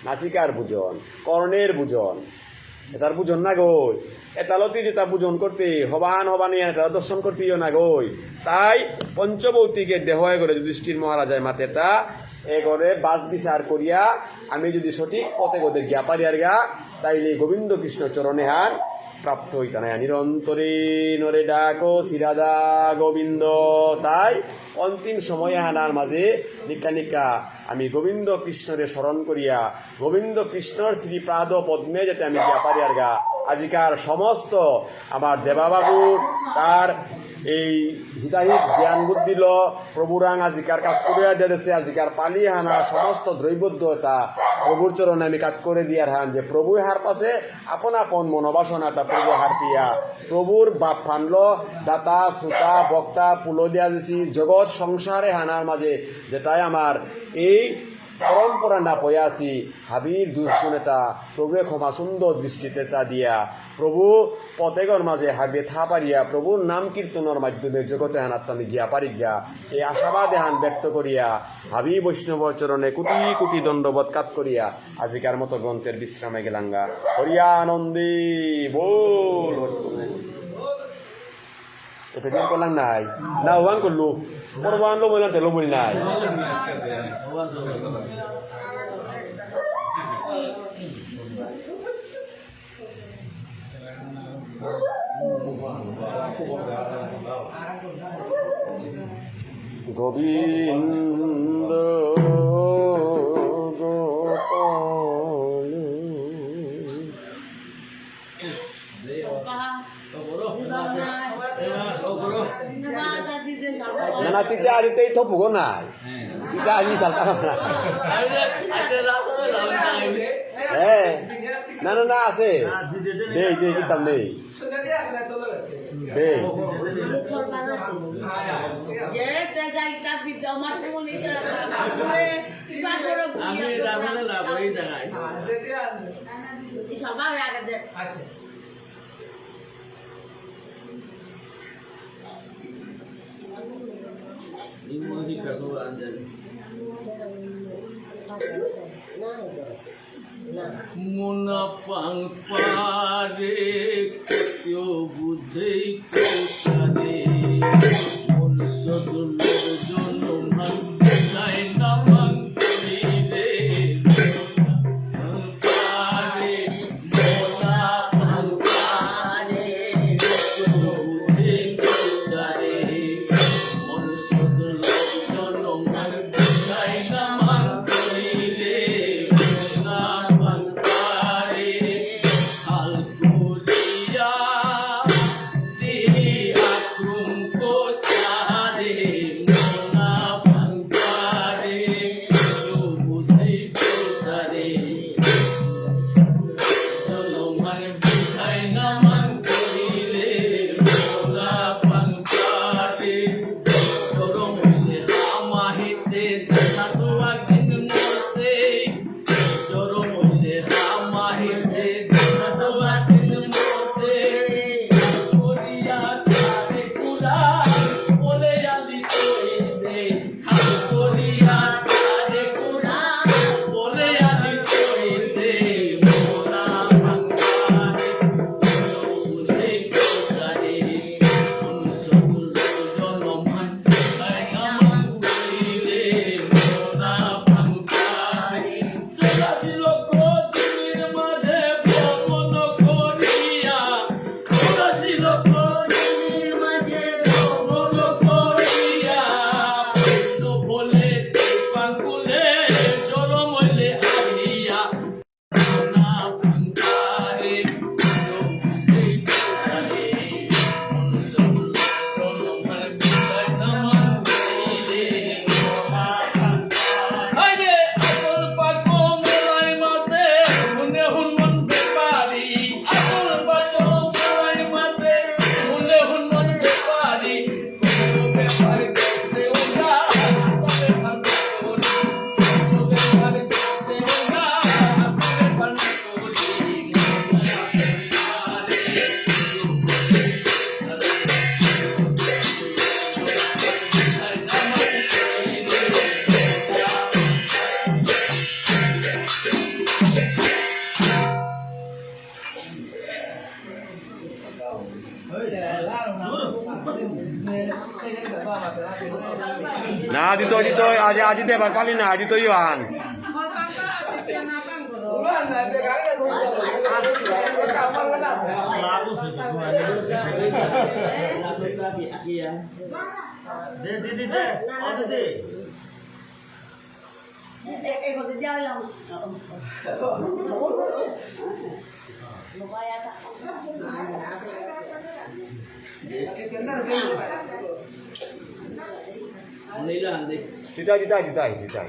Speaker 1: নাসিকার বুজন, কর্ণের বুজন, এটার বুঝন না গই এতালতি যেটা বুঝন করতে হবান এটা দর্শন করতেও না গই। তাই পঞ্চভৌতিকে দেহ করে যুধিষ্ঠির মহারাজায় মাতেটা এগরে বাস বিচার করিয়া আমি যদি সঠিক পথে গোদের গিয়া পারি আর গা তাইলে গোবিন্দ কৃষ্ণ চরণে হান প্রাপ্ত হইতা না নিরন্তরে নরে ডাকো সিরাদা গোবিন্দ। তাই অন্তিম সময়ে হানার মাঝে নিকা আমি গোবিন্দ কৃষ্ণরে স্মরণ করিয়া গোবিন্দ কৃষ্ণর শ্রী প্রাদ পদ্মে যাতে আমি গিয়া পারি আর গা আজিকার সমস্ত আমার দেবাবাবু তার এই হিতাহিত জ্ঞান বুদ্ধি ল প্রভুরাং আজিকার কাজ করে দিয়েছে। আজিকার পালি হানা সমস্ত দ্রৈবদ্ধতা প্রভুর চরণে আমি কাজ করে দিয়ার হান যে প্রভু হার পাশে আপন আপন মনোবাসনা তা প্রভু হার পিয়া প্রভুর বাপ ফানল দাতা শ্রোতা বক্তা পুলো দিয়া দিছি জগৎ সংসারে হানার মাঝে যেটাই আমার এই পরম্পরা না পয়া আছি হাবির দুষ্গুণেতা প্রভুয়ে ক্ষমা সুন্দর দৃষ্টিতে চা দিয়া প্রভু পতেগর মাঝে হাবিয়ে থা পারিয়া প্রভুর নাম কীর্তনের মাধ্যমে জগতে হানাত্তানি গিয়া পারি গিয়া এই আশাবাদে হান ব্যক্ত করিয়া হাবি বৈষ্ণব চরণে কোটি কোটি দণ্ডবত কাত করিয়া আজিকার মতো গ্রন্থের বিশ্রামে গেলাঙ্গা হরিয়া আনন্দী বল। এটা দিন করলাম নাই না ওয়ান করলু পরবান লো বললাম তেলো বলি নাই গোবিন্দ না তিতে আজ এই তো পুগো নাই তিতে আজ সালটা হ্যাঁ না না না আছে দেই দেই কিতাম নেই দেই
Speaker 2: Muna pang pare yo budhei ko kare mon sodulo jono man sai namang kare pare mona pang pare yo budhei ko kare mon sodulo jono man sai namang kare
Speaker 1: dito aji deh bakal ini dito yuan.
Speaker 2: Langsung lagi aki ya.
Speaker 3: Magdadyaw lang. Mukaya ta.
Speaker 2: Ano lang deh.
Speaker 1: Dito.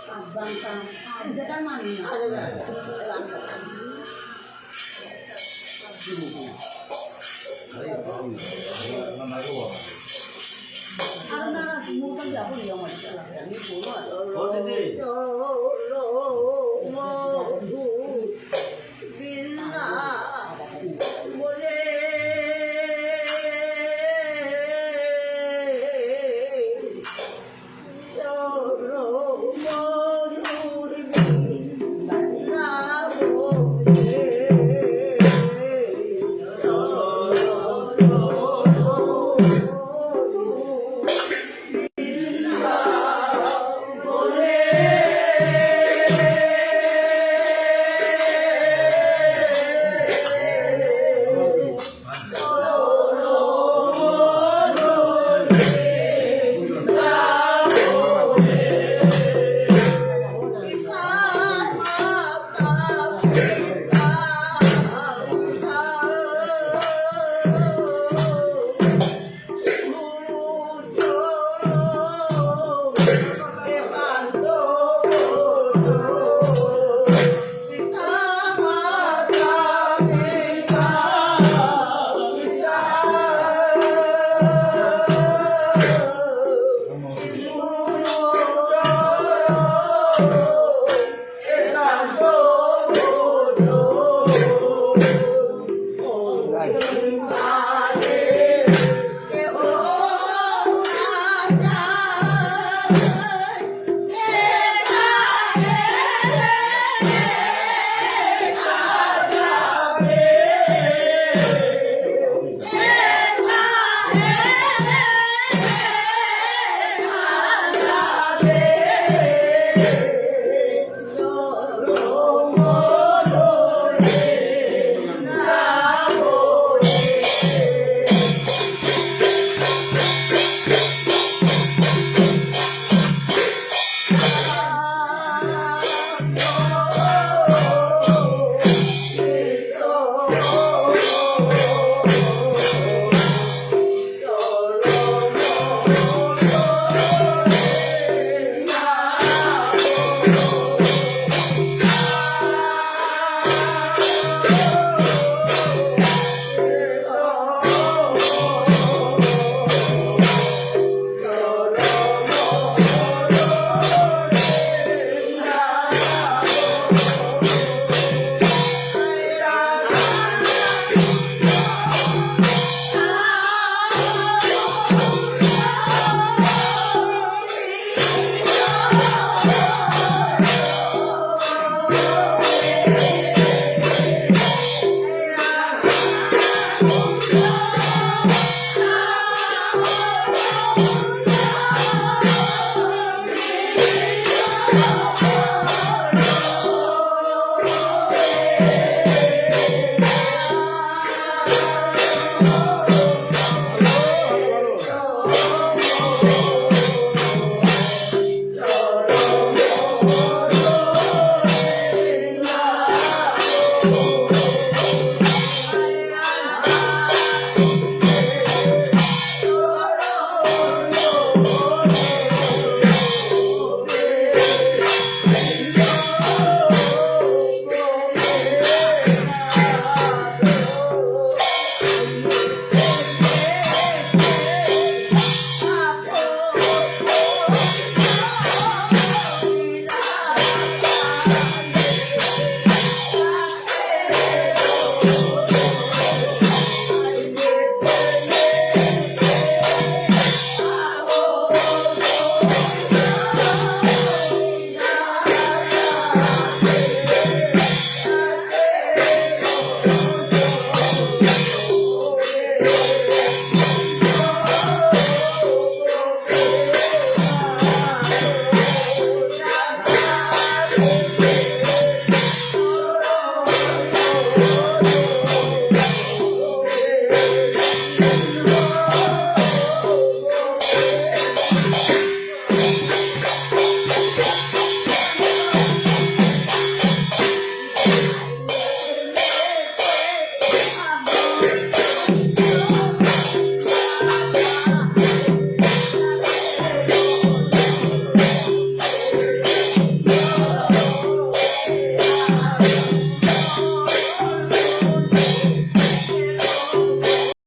Speaker 3: Abang ada kan mana? Ada nara semua kan dia pun yang macam ni pun.
Speaker 4: Oh, ini.